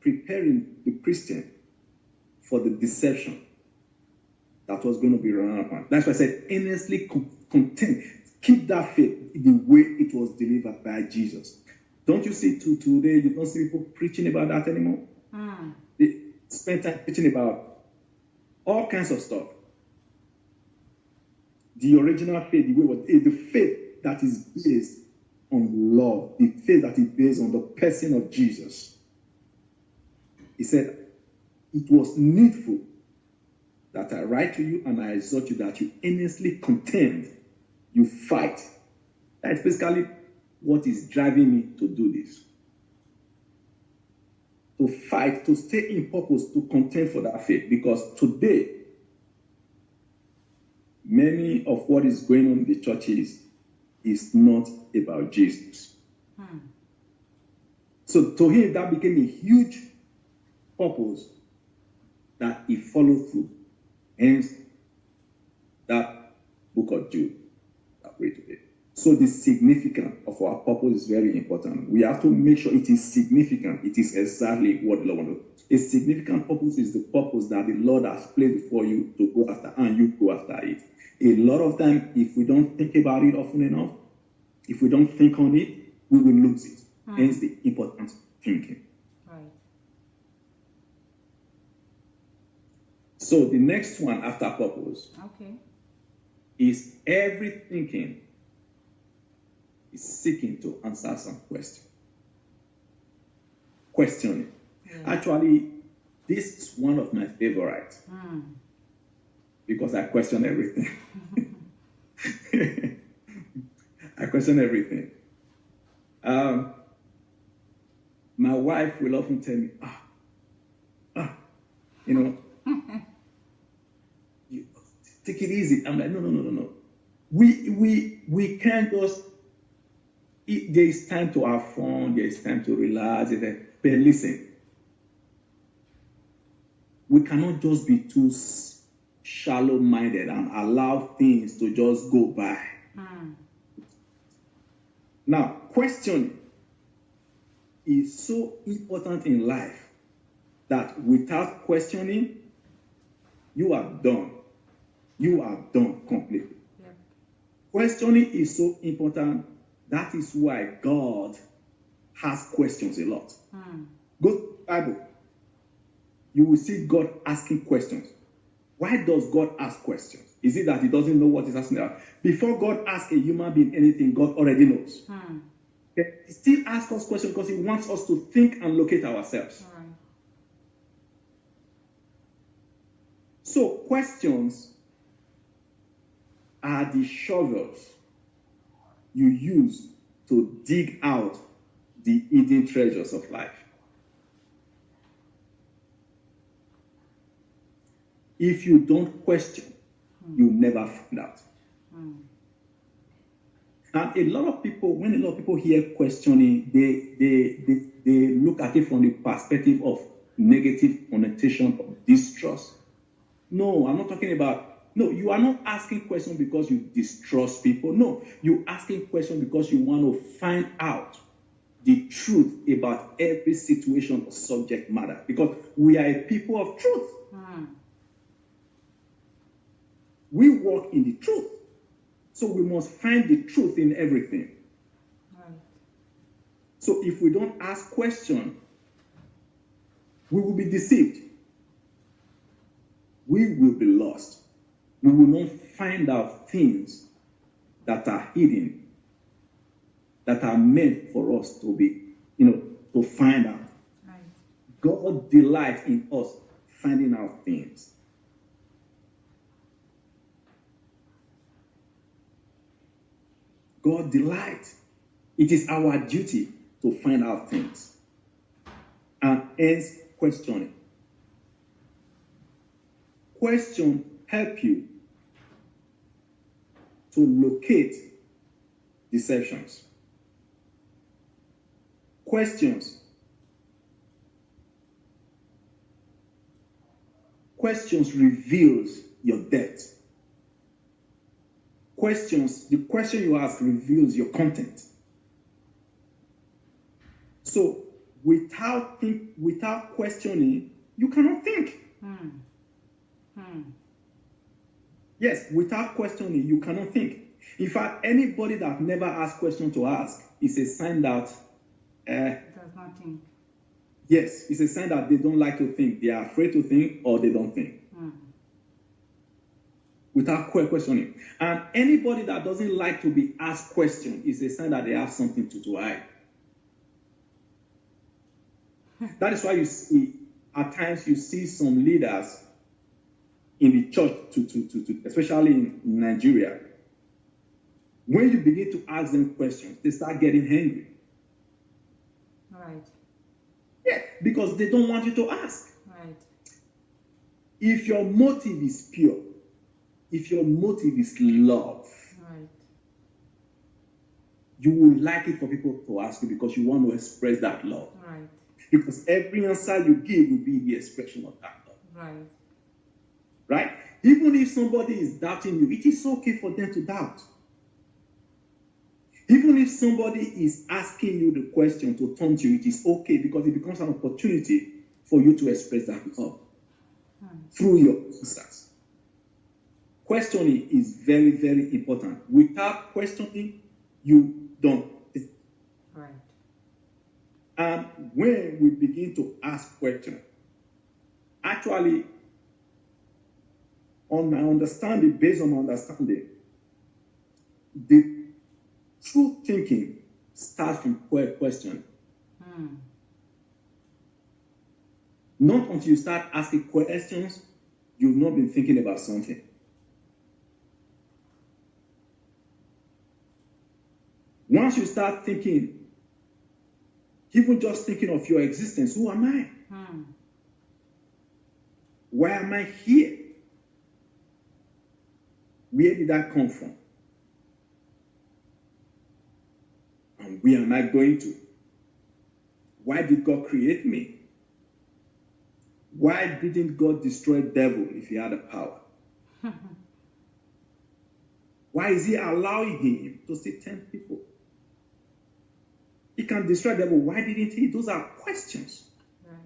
preparing the Christian for the deception that was going to be run upon. That's why I said, earnestly content. Keep that faith the way it was delivered by Jesus. Don't you see today, you don't see people preaching about that anymore? They spend time preaching about all kinds of stuff. The original faith, the faith that is based on love, the faith that is based on the person of Jesus. He said, it was needful that I write to you and I exhort you that you earnestly contend, you fight. That's basically what is driving me to do this. To fight, to stay in purpose, to contend for that faith. Because today, many of what is going on in the churches is not about Jesus. So to him, that became a huge purpose that he followed through. Hence, that book of Jude that we read today. So the significance of our purpose is very important. We have to make sure it is significant. It is exactly what the Lord wants. A significant purpose is the purpose that the Lord has placed before you to go after, and you go after it. A lot of time, if we don't think about it often enough, if we don't think on it, we will lose it. Hence the importance of thinking. Right. So the next one after purpose is every thinking is seeking to answer some question. Questioning. Actually, this is one of my favorites because I question everything. I question everything. My wife will often tell me, you take it easy. I'm like, no. We can't just. There is time to have fun. There is time to relax. But listen, we cannot just be too shallow-minded and allow things to just go by. Now, questioning is so important in life that without questioning, you are done. You are done completely. Yep. Questioning is so important. That is why God has questions a lot. Go to the Bible. You will see God asking questions. Why does God ask questions? Is it that he doesn't know what he's asking about? Before God asks a human being anything, God already knows. Okay? He still asks us questions because he wants us to think and locate ourselves. Right. So questions are the shovels you use to dig out the hidden treasures of life. If you don't question, you never find out. And a lot of people, when a lot of people hear questioning, they look at it from the perspective of negative connotation of distrust. No, I'm not talking about. No, you are not asking questions because you distrust people. No, you're asking questions because you want to find out the truth about every situation or subject matter. Because we are a people of truth. We walk in the truth. So we must find the truth in everything. Right. So if we don't ask questions, we will be deceived. We will be lost. We will not find out things that are hidden, that are meant for us to be, to find out. Right. God delights in us finding out things. God delights. It is our duty to find out things. And hence questioning. Question help you to locate deceptions. Questions reveals your depth. The question you ask reveals your content. So without questioning, you cannot think. Yes, without questioning, you cannot think. In fact, anybody that never asks questions to ask is a sign that does not think. Yes, it's a sign that they don't like to think. They are afraid to think, or they don't think. Without questioning. And anybody that doesn't like to be asked questions is a sign that they have something to hide. That is why you see, at times you see some leaders in the church, especially in Nigeria. When you begin to ask them questions, they start getting angry. Right. Yeah, because they don't want you to ask. Right. If your motive is pure, if your motive is love, right, you will like it for people to ask you because you want to express that love. Right. Because every answer you give will be the expression of that love. Right. Right? Even if somebody is doubting you, it is okay for them to doubt. Even if somebody is asking you the question to taunt you, it is okay because it becomes an opportunity for you to express that love through your answers. Questioning is very, very important. Without questioning, you don't think. Right. And when we begin to ask questions, actually, on my understanding, based on my understanding, the true thinking starts from question. Not until you start asking questions, you've not been thinking about something. Once you start thinking, even just thinking of your existence, who am I? Why am I here? Where did I come from? And where am I going to? Why did God create me? Why didn't God destroy the devil if he had the power? Why is he allowing him to see 10 people? He can destroy the devil. Why didn't he? Those are questions. Right.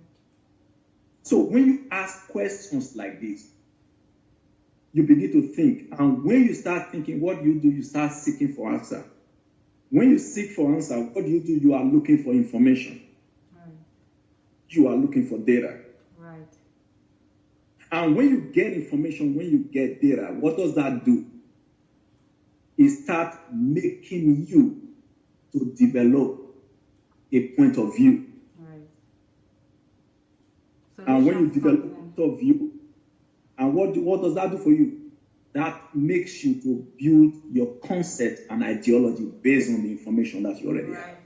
So when you ask questions like this, you begin to think. And when you start thinking, what do? You start seeking for answer. When you seek for answer, what do? You are looking for information. Right. You are looking for data. Right. And when you get information, when you get data, what does that do? It starts making you to develop a point of view. Right. And when you develop a point of view, and what does that do for you? That makes you to build your concept and ideology based on the information that you already have.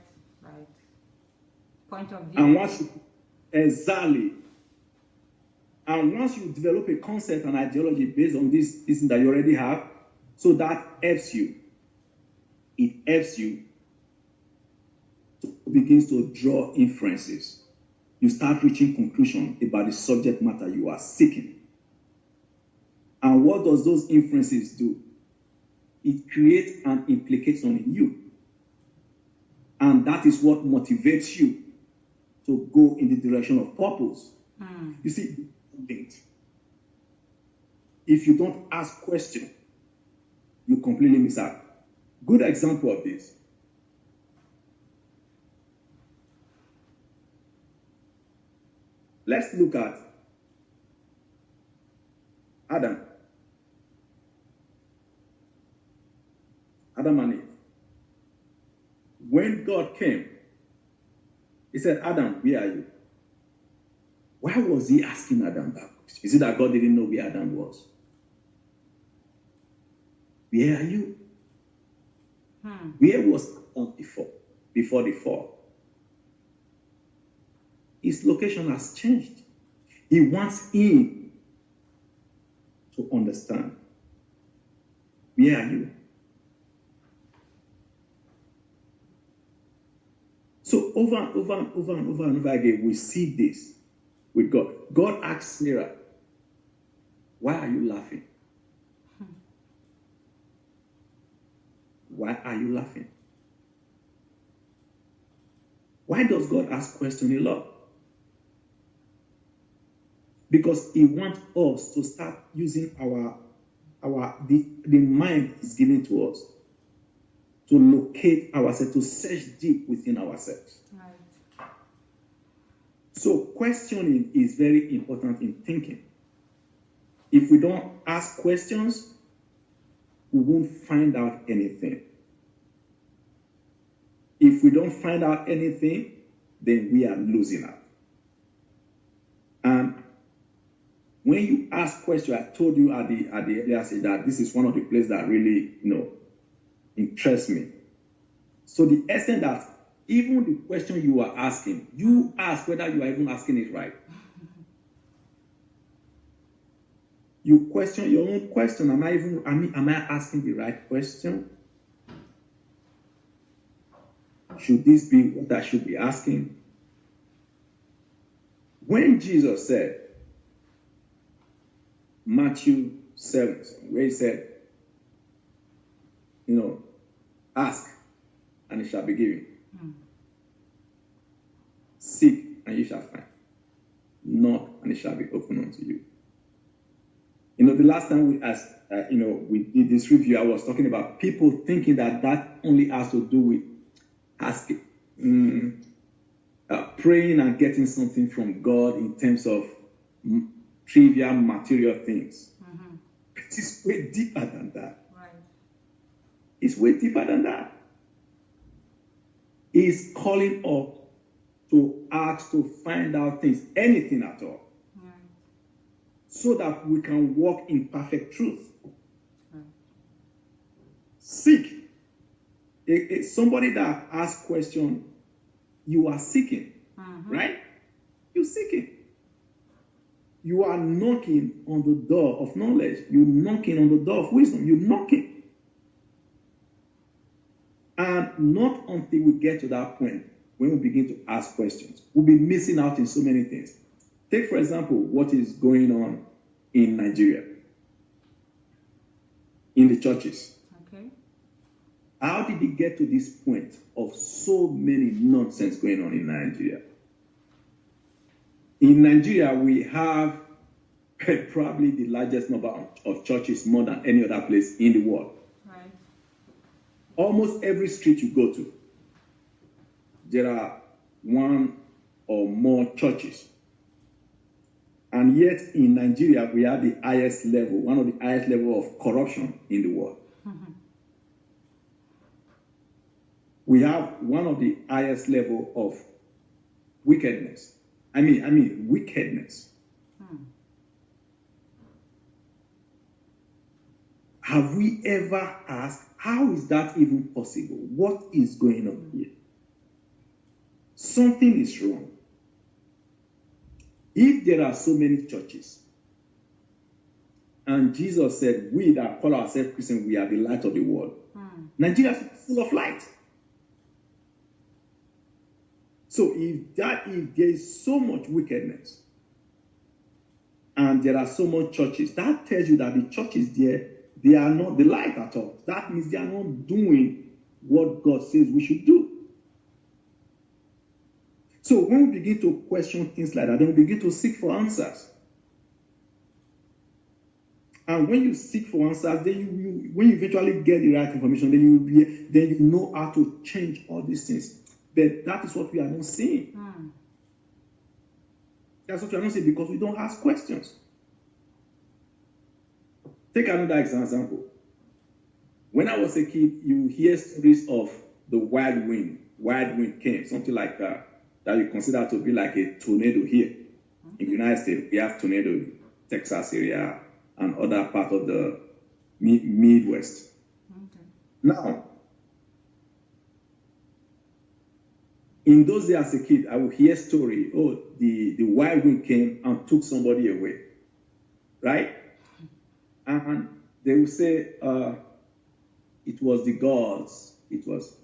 Right. Point of view. And once you exactly, and once you develop a concept and ideology based on this that you already have, so that helps you. It helps you to begin to draw inferences. You start reaching conclusions about the subject matter you are seeking. And what does those inferences do? It creates an implication in you. And that is what motivates you to go in the direction of purpose. You see, if you don't ask questions, you completely miss out. Good example of this. Let's look at Adam and Eve. When God came, he said, Adam, where are you? Why was he asking Adam that question? Is it that God didn't know where Adam was? Where are you? Where was Adam before the fall? His location has changed. He wants him to understand. Where are you? So over and over and over and over and over again, we see this with God. God asked Sarah, why are you laughing? Why are you laughing? Why does God ask questions a lot? Because he wants us to start using the mind is given to us to locate ourselves, to search deep within ourselves. Right. So questioning is very important in thinking. If we don't ask questions, we won't find out anything. If we don't find out anything, then we are losing out. And when you ask questions, I told you at the earlier stage that this is one of the places that really, interests me. So the essence that even the question you are asking, you ask whether you are even asking it right. You question your own question. Am I asking the right question? Should this be what I should be asking? When Jesus said, Matthew 7, where he said, ask and it shall be given. Seek and you shall find. Knock and it shall be opened unto you. The last time we did this review, I was talking about people thinking that only has to do with asking, praying and getting something from God in terms of trivial material things. Mm-hmm. It's way deeper than that. Right. It's way deeper than that. He's calling us to ask, to find out things, anything at all. Right. So that we can walk in perfect truth. Right. Seek. It's somebody that asks questions, you are seeking. Mm-hmm. Right? You're seeking. You are knocking on the door of knowledge. You're knocking on the door of wisdom. You're knocking. And not until we get to that point, when we begin to ask questions, we'll be missing out in so many things. Take, for example, what is going on in Nigeria, in the churches. Okay. How did it get to this point of so many nonsense going on in Nigeria? In Nigeria, we have probably the largest number of churches, more than any other place in the world. Right. Almost every street you go to, there are one or more churches. And yet in Nigeria, we have the highest level, one of the highest level of corruption in the world. Mm-hmm. We have one of the highest level of wickedness. I mean wickedness. Have we ever asked, how is that even possible? What is going on here? Something is wrong. If there are so many churches, and Jesus said, we that call ourselves Christians, we are the light of the world. Nigeria is full of light. So if there is so much wickedness, and there are so much churches, that tells you that the churches there, they are not the light at all. That means they are not doing what God says we should do. So when we begin to question things like that, then we begin to seek for answers. And when you seek for answers, then when you eventually get the right information, then you know how to change all these things. But that is what we are not seeing. That's what we are not seeing because we don't ask questions. Take another example. When I was a kid, you hear stories of the wild wind. Wild wind came, something like that you consider to be like a tornado here. Okay. In the United States, we have tornado in Texas area and other part of the Midwest. Okay. Now, in those days as a kid, I would hear story, the wild wind came and took somebody away, right? And they would say, it was the gods. It was.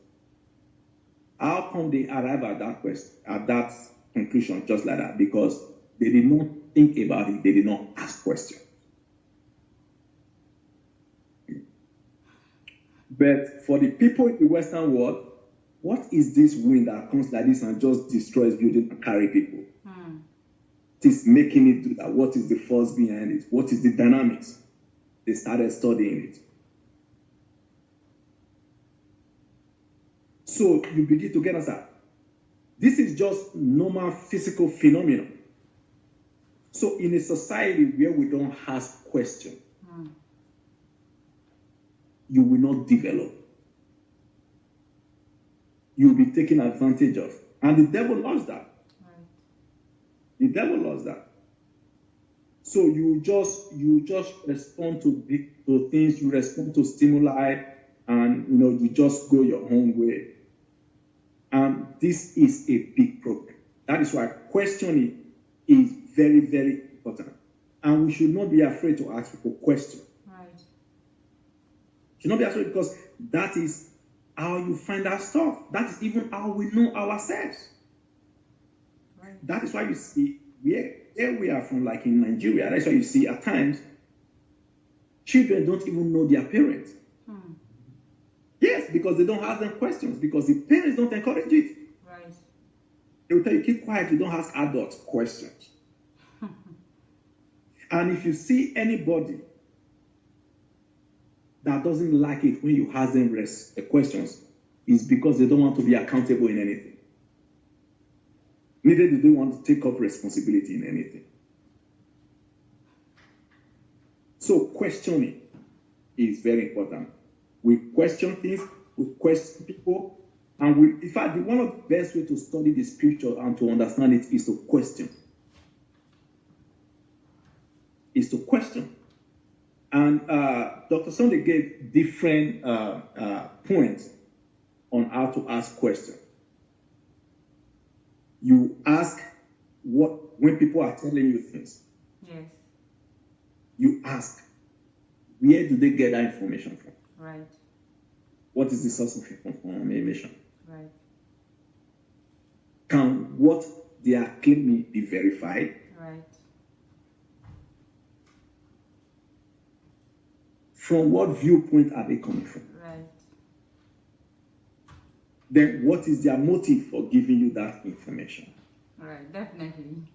How come they arrive at that conclusion just like that? Because they did not think about it. They did not ask questions. But for the people in the Western world, what is this wind that comes like this and just destroys buildings and carry people? It is making it do that. What is the force behind it? What is the dynamics? They started studying it. So you begin to get us that this is just normal physical phenomenon. So in a society where we don't ask questions, you will not develop. You'll be taken advantage of. And the devil loves that. Right. The devil loves that. So you just respond to things, you respond to stimuli, and you just go your own way. And this is a big problem. That is why questioning is very, very important. And we should not be afraid to ask people questions. Right. Should not be afraid, because that is how you find out stuff. That is even how we know ourselves. Right. That is why you see where we are from, like in Nigeria, that's why you see at times children don't even know their parents. Yes, because they don't ask them questions, because the parents don't encourage it. Right. They will tell you, keep quiet, you don't ask adults questions. And if you see anybody that doesn't like it when you ask them questions, it's because they don't want to be accountable in anything. Neither do they want to take up responsibility in anything. So questioning is very important. We question things, we question people, and in fact, one of the best ways to study the scripture and to understand it is to question. And Dr. Sunday gave different points on how to ask questions. You ask when people are telling you things. Yes. You ask, where do they get that information from? Right. What is the source of information? Right. Can what they are claiming be verified? Right. From what viewpoint are they coming from? Right. Then what is their motive for giving you that information? Right, definitely.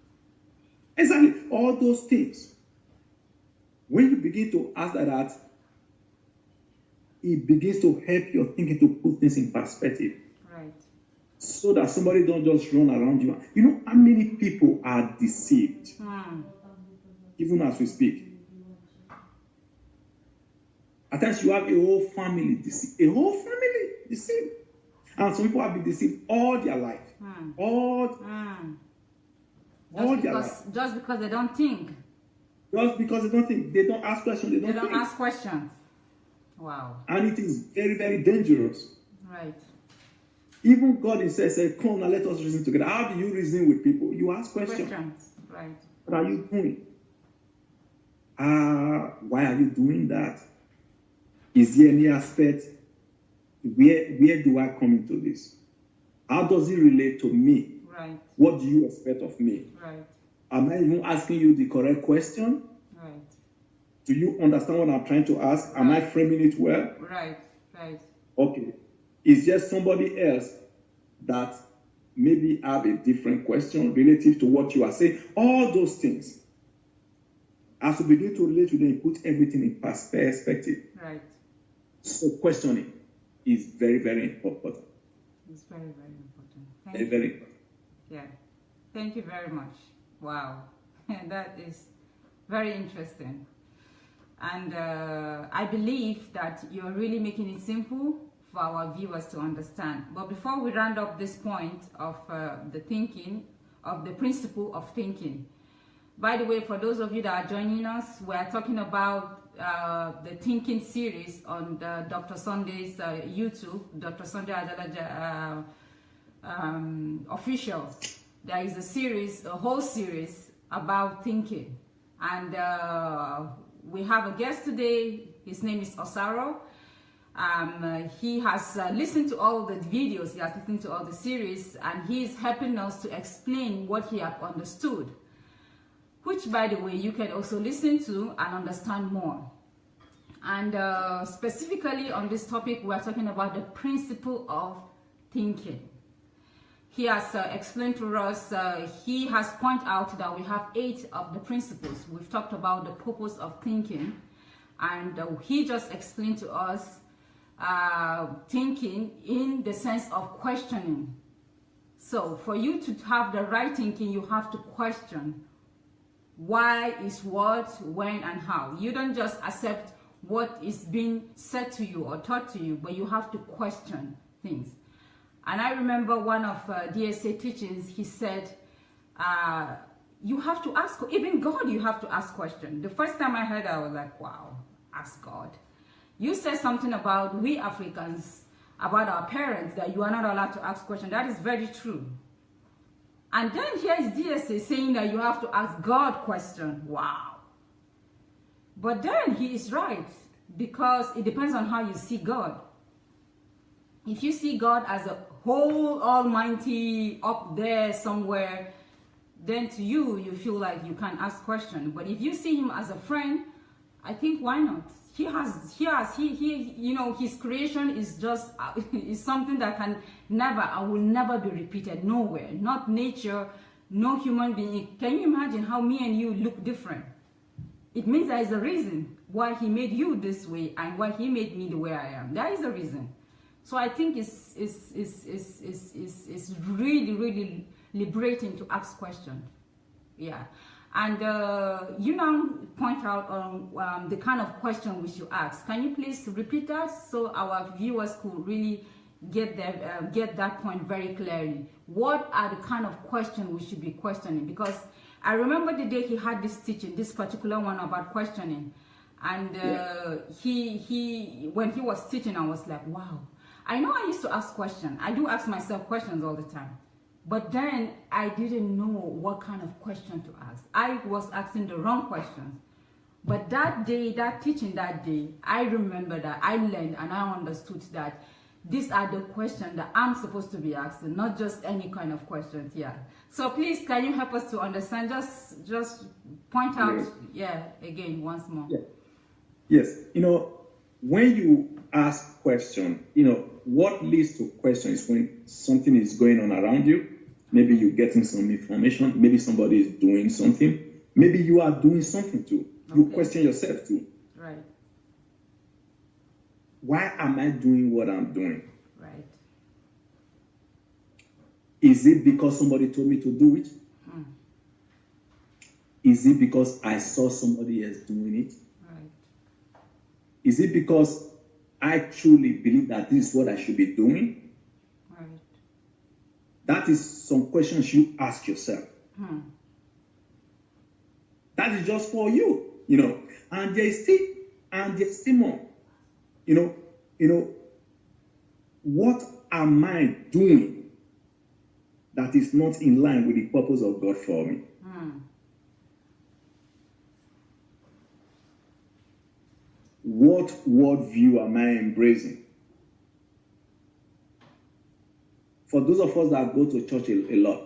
Exactly. All those things. When you begin to ask that, it begins to help your thinking to put things in perspective. Right. So that somebody don't just run around you. You know how many people are deceived? Even as we speak. At times you have a whole family deceived. A whole family deceived. And some people have been deceived all their life. All their life. Just because they don't think. Just because they don't think. They don't ask questions. They don't ask questions. Wow. And it is very, very dangerous. Right. Even God himself said, come now, let us reason together. How do you reason with people? You ask questions. Right. What are you doing? Why are you doing that? Is there any aspect? Where do I come into this? How does it relate to me? Right. What do you expect of me? Right. Am I even asking you the correct question? Right. Do you understand what I'm trying to ask? Am I framing it well? Right. Okay. Is there somebody else that maybe have a different question relative to what you are saying? All those things. As we begin to relate to them, put everything in perspective. Right. So questioning is very, very important. It's very, very important. Very important. Yeah. Thank you very much. Wow. That is very interesting. And I believe that you're really making it simple for our viewers to understand. But before we round up this point of the thinking, of the principle of thinking, by the way, for those of you that are joining us, we are talking about the thinking series on the Dr. Sunday's YouTube, Dr. Sunday Adelaja official. There is a series, a whole series about thinking. And we have a guest today. His name is Osaro. He has listened to all the videos, he has listened to all the series, and he is helping us to explain what he has understood, which, by the way, you can also listen to and understand more. And specifically on this topic, we're talking about the principle of thinking. He has explained to us, he has pointed out that we have 8 of the principles. We've talked about the purpose of thinking, and he just explained to us thinking in the sense of questioning. So for you to have the right thinking, you have to question why is what, when, and how. You don't just accept what is being said to you or taught to you, but you have to question things. And I remember one of DSA teachings, he said, you have to ask, even God, you have to ask questions. The first time I heard that, I was like, wow, ask God. You said something about we Africans, about our parents, that you are not allowed to ask questions. That is very true. And then here is DSA saying that you have to ask God questions. Wow. But then he is right, because it depends on how you see God. If you see God as a whole almighty up there somewhere, then to you, you feel like you can ask questions. But if you see him as a friend, I think why not? He you know, his creation is just is something that can never and will never be repeated nowhere. Not nature, no human being. Can you imagine how me and you look different? It means there is a reason why he made you this way and why he made me the way I am. There is a reason. So I think it's really, really liberating to ask questions. Yeah. And you now point out on the kind of question we should ask. Can you please repeat that so our viewers could really get that point very clearly? What are the kind of questions we should be questioning? Because I remember the day he had this teaching, this particular one about questioning, and when he was teaching, I was like, wow. I know I used to ask questions. I do ask myself questions all the time. But then I didn't know what kind of question to ask. I was asking the wrong questions. But that day, that teaching that day, I remember that I learned and I understood that these are the questions that I'm supposed to be asking, not just any kind of questions. Yeah. So please, can you help us to understand? Just point out, again, once more. Yeah. Yes. You know, when you ask question, you know, what leads to question is when something is going on around you. Maybe you're getting some information. Maybe somebody is doing something. Maybe you are doing something too. You question yourself too. Right. Why am I doing what I'm doing? Right. Is it because somebody told me to do it? Is it because I saw somebody else doing it? Right. Is it because I truly believe that this is what I should be doing? That is some questions you ask yourself. That is just for you, you know. And there's still more. You know, what am I doing that is not in line with the purpose of God for me? What worldview am I embracing? For those of us that go to church a lot,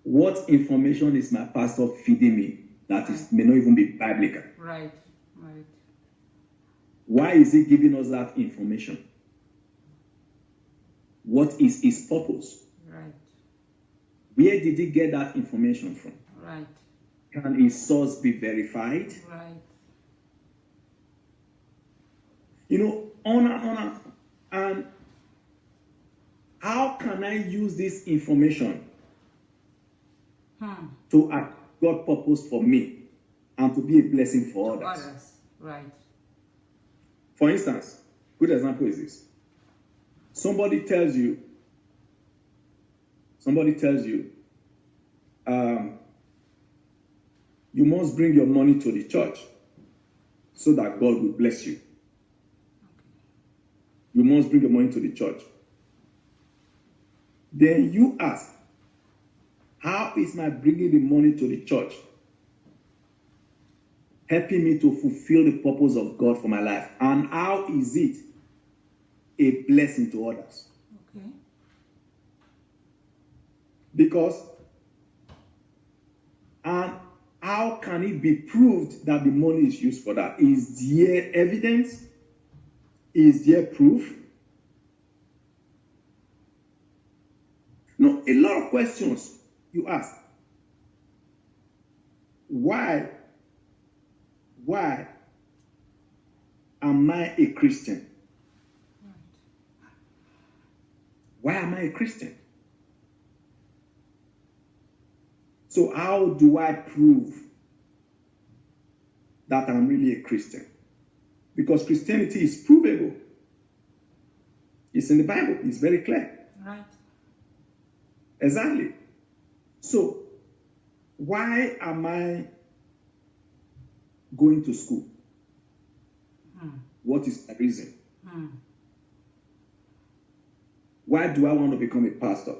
what information is my pastor feeding me that may not even be biblical? Right. Why is he giving us that information? What is his purpose? Right. Where did he get that information from? Right. Can his source be verified? Right. You know, on and how can I use this information to act God's purpose for me and to be a blessing for others? Right. For instance, good example is this. Somebody tells you, you must bring your money to the church so that God will bless you. You must bring your money to the church. Then you ask, how is my bringing the money to the church helping me to fulfill the purpose of God for my life? And how is it a blessing to others? Okay. Because, and how can it be proved that the money is used for that? Is there evidence? Is there proof? No, a lot of questions you ask. Why am I a Christian? Why am I a Christian? So how do I prove that I'm really a Christian? Because Christianity is provable. It's in the Bible. It's very clear. Right. Exactly. So why am I going to school? What is the reason? Why do I want to become a pastor?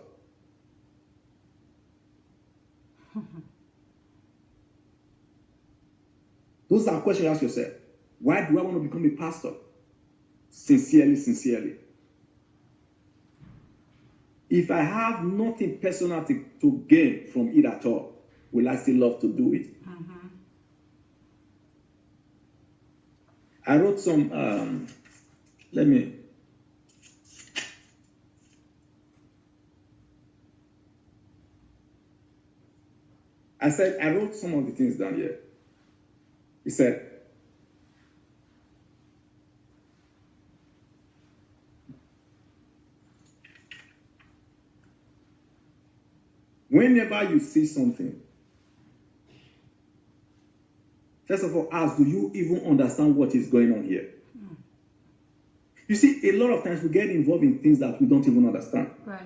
Those are questions you ask yourself. Why do I want to become a pastor? Sincerely. If I have nothing personal to gain from it at all, will I still love to do it? I wrote some, I wrote some of the things down here. He said, whenever you see something, first of all, ask, do you even understand what is going on here? You see, a lot of times we get involved in things that we don't even understand. Right.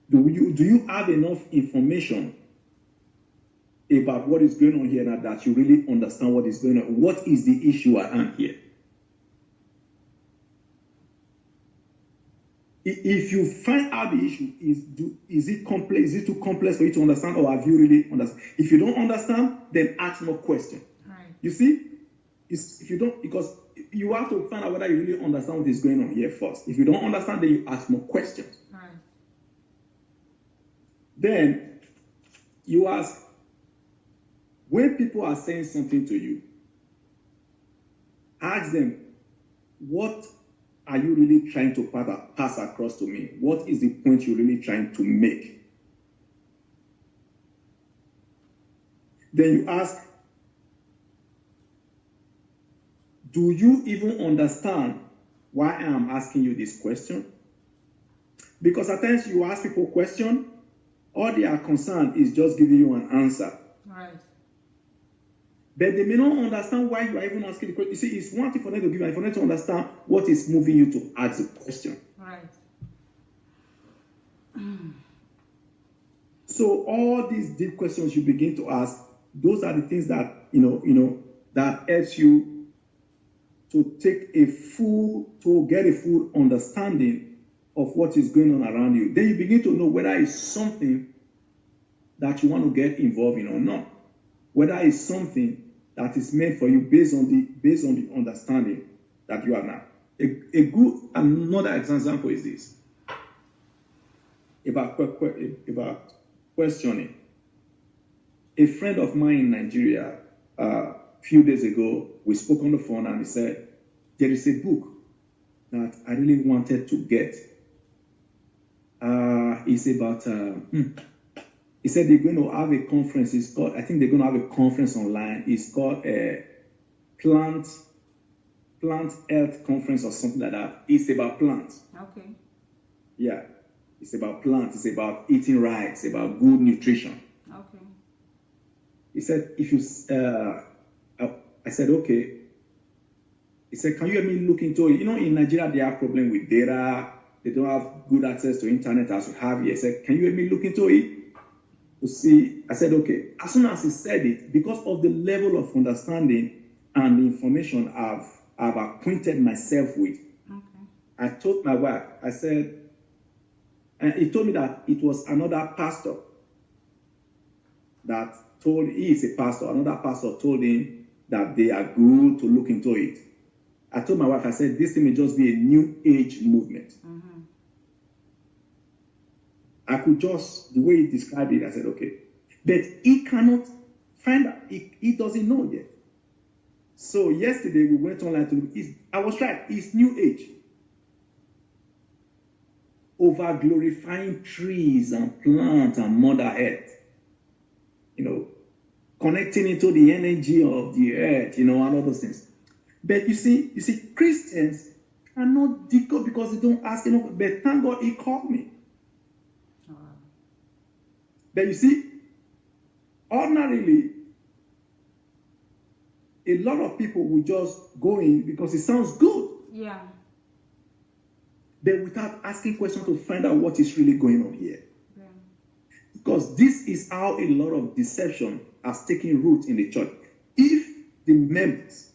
Do you have enough information about what is going on here now that you really understand what is going on? What is the issue at hand here? If you find out the issue, is it complex? Is it too complex for you to understand, or have you really understand? If you don't understand, then ask more questions. Right. You see, if you don't, because you have to find out whether you really understand what is going on here first. If you don't understand, then you ask more questions. Right. Then you ask, when people are saying something to you, ask them, what are you really trying to pass across to me? What is the point you're really trying to make? Then you ask, do you even understand why I am asking you this question? Because at times you ask people a question, all they are concerned is just giving you an answer. Right. But they may not understand why you are even asking the question. You see, it's one thing for them to give you, and for them to understand what is moving you to ask the question. Right. So all these deep questions you begin to ask, those are the things that that helps you to get a full understanding of what is going on around you. Then you begin to know whether it's something that you want to get involved in or not. Whether it's something that is meant for you based on the understanding that you have now. Another example is this about questioning. A friend of mine in Nigeria, a few days ago, we spoke on the phone, and he said, there is a book that I really wanted to get. It's about, he said they're going to have a conference. I think they're going to have a conference online. It's called a Plant Health Conference or something like that. It's about plants. Okay. Yeah. It's about plants. It's about eating right. It's about good nutrition. Okay. He said, I said, okay. He said, can you help me look into it? In Nigeria, they have problem with data. They don't have good access to internet as we have here. He said, can you help me look into it? To see, I said, okay. As soon as he said it, because of the level of understanding and the information I've acquainted myself with, okay, I told my wife, I said, and he told me that it was another pastor that he is a pastor, another pastor told him that they are good to look into it. I told my wife, I said, this thing may just be a new age movement. Mm-hmm. I could just, the way he described it, I said, okay. But he cannot find out. He doesn't know yet. So yesterday we went online to look. I was right. It's new age. Over glorifying trees and plants and Mother Earth. You know, connecting into the energy of the earth, you know, and all those things. But you see, Christians cannot decode because they don't ask enough. But thank God he called me. But you see, ordinarily, a lot of people will just go in because it sounds good. Yeah. But without asking questions to find out what is really going on here. Yeah. Because this is how a lot of deception has taken root in the church. If the members,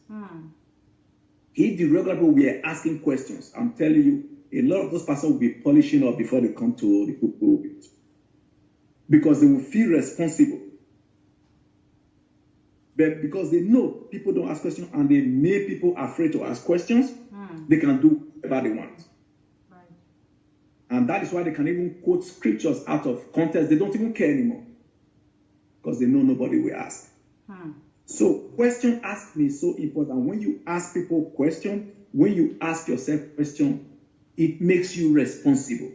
if the regular people were asking questions, I'm telling you, a lot of those pastors will be polishing up before they come to the pulpit. Because they will feel responsible. But because they know people don't ask questions and they make people afraid to ask questions, they can do whatever they want. Right. And that is why they can even quote scriptures out of context. They don't even care anymore. Because they know nobody will ask. So question asking is so important. When you ask people questions, when you ask yourself questions, it makes you responsible.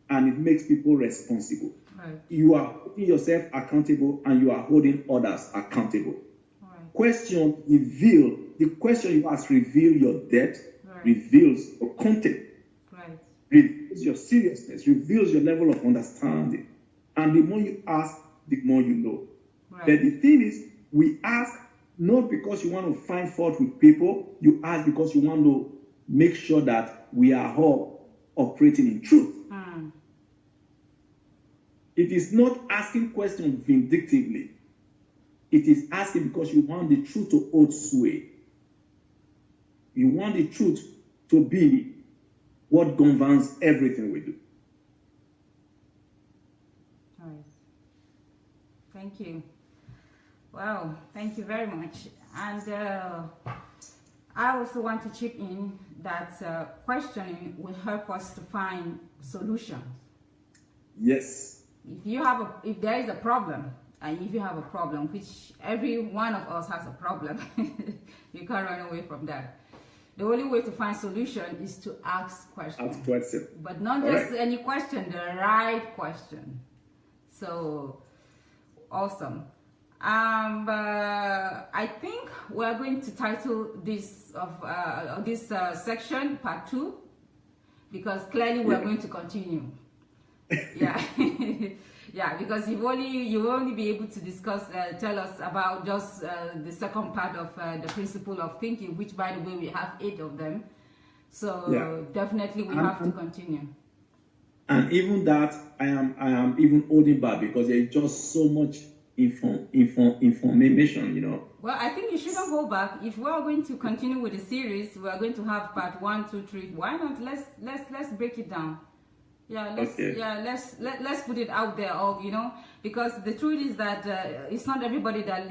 And it makes people responsible. Right. You are holding yourself accountable and you are holding others accountable. Right. The question you ask reveal your depth, right. Reveals your content, right. Reveals your seriousness, reveals your level of understanding. And the more you ask, the more you know. Right. But the thing is, we ask not because you want to find fault with people, you ask because you want to make sure that we are all operating in truth. It is not asking questions vindictively. It is asking because you want the truth to hold sway. You want the truth to be what governs everything we do. All right. Thank you. Wow, thank you very much. And I also want to chip in that questioning will help us to find solutions. Yes. If there is a problem, and if you have a problem, which every one of us has a problem, you can't run away from that. The only way to find solution is to ask questions. Ask questions. But not just any question, the right question. So, awesome. I think we're going to title this section Part 2, because clearly we're going to continue. Yeah. Yeah, because you only be able to discuss, tell us about just the second part of the principle of thinking, which, by the way, we have 8 of them. So definitely we have to continue. And even that, I am even holding back because there is just so much information, you know. Well, I think you shouldn't hold back. If we are going to continue with the series, we are going to have part 1, 2, 3. Why not? Let's break it down. Yeah, let's put it out there, all, you know, because the truth is that it's not everybody that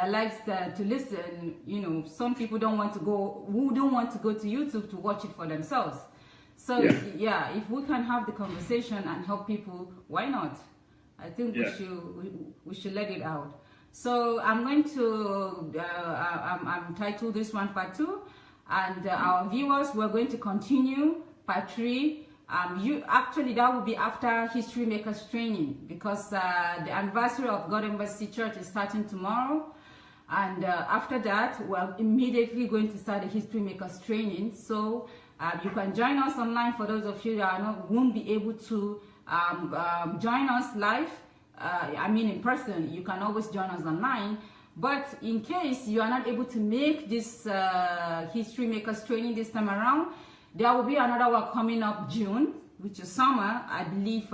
likes to listen. You know, some people don't want to go to YouTube to watch it for themselves. So yeah, if we can have the conversation and help people, why not? I think we should let it out. So I'm going to I'm titled this one Part 2, and our viewers, we're going to continue Part 3. That will be after History Makers Training, because the anniversary of God Embassy Church is starting tomorrow, and after that we're immediately going to start the History Makers Training. So you can join us online. For those of you that won't be able to join us live, in person, you can always join us online. But in case you are not able to make this History Makers Training this time around, there will be another one coming up June, which is summer. I believe,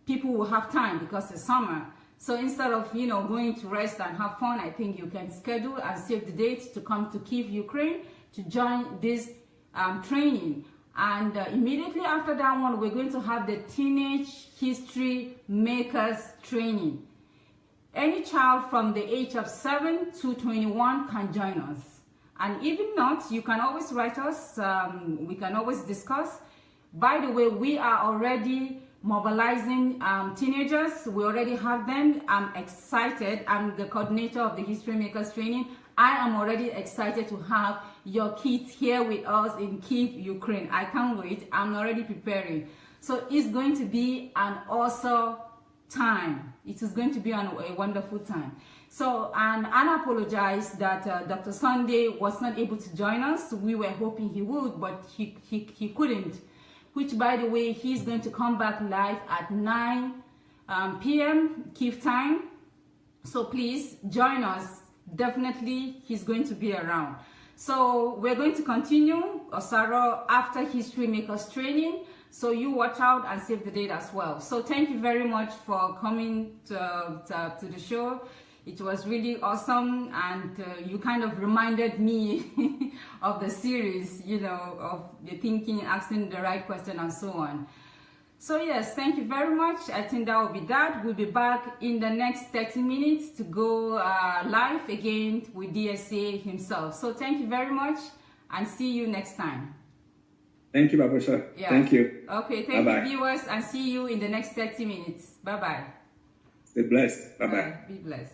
people will have time because it's summer. So instead of, going to rest and have fun, I think you can schedule and save the date to come to Kyiv, Ukraine, to join this training. And immediately after that one, we're going to have the Teenage History Makers Training. any child from the age of 7 to 21 can join us. And even not, you can always write us. We can always discuss. By the way, we are already mobilizing teenagers. We already have them. I'm excited. I'm the coordinator of the History Makers training. I am already excited to have your kids here with us in Kyiv, Ukraine. I can't wait. I'm already preparing. So it's going to be an awesome time. It is going to be a wonderful time. So, and I apologize that Dr. Sunday was not able to join us. We were hoping he would, but he couldn't. Which, by the way, he's going to come back live at 9 p.m. Kyiv time. So please join us. Definitely, he's going to be around. So we're going to continue Osaro after History Makers training. So you watch out and save the date as well. So thank you very much for coming to the show. It was really awesome, and you kind of reminded me of the series, you know, of the thinking, asking the right question, and so on. So yes, thank you very much. I think that will be that. We'll be back in the next 30 minutes to go live again with DSA himself. So thank you very much, and see you next time. Thank you, Babusha. Yeah. Thank you. Okay, thank you, viewers, and see you in the next 30 minutes. Bye-bye. Stay blessed. Bye-bye. Be blessed.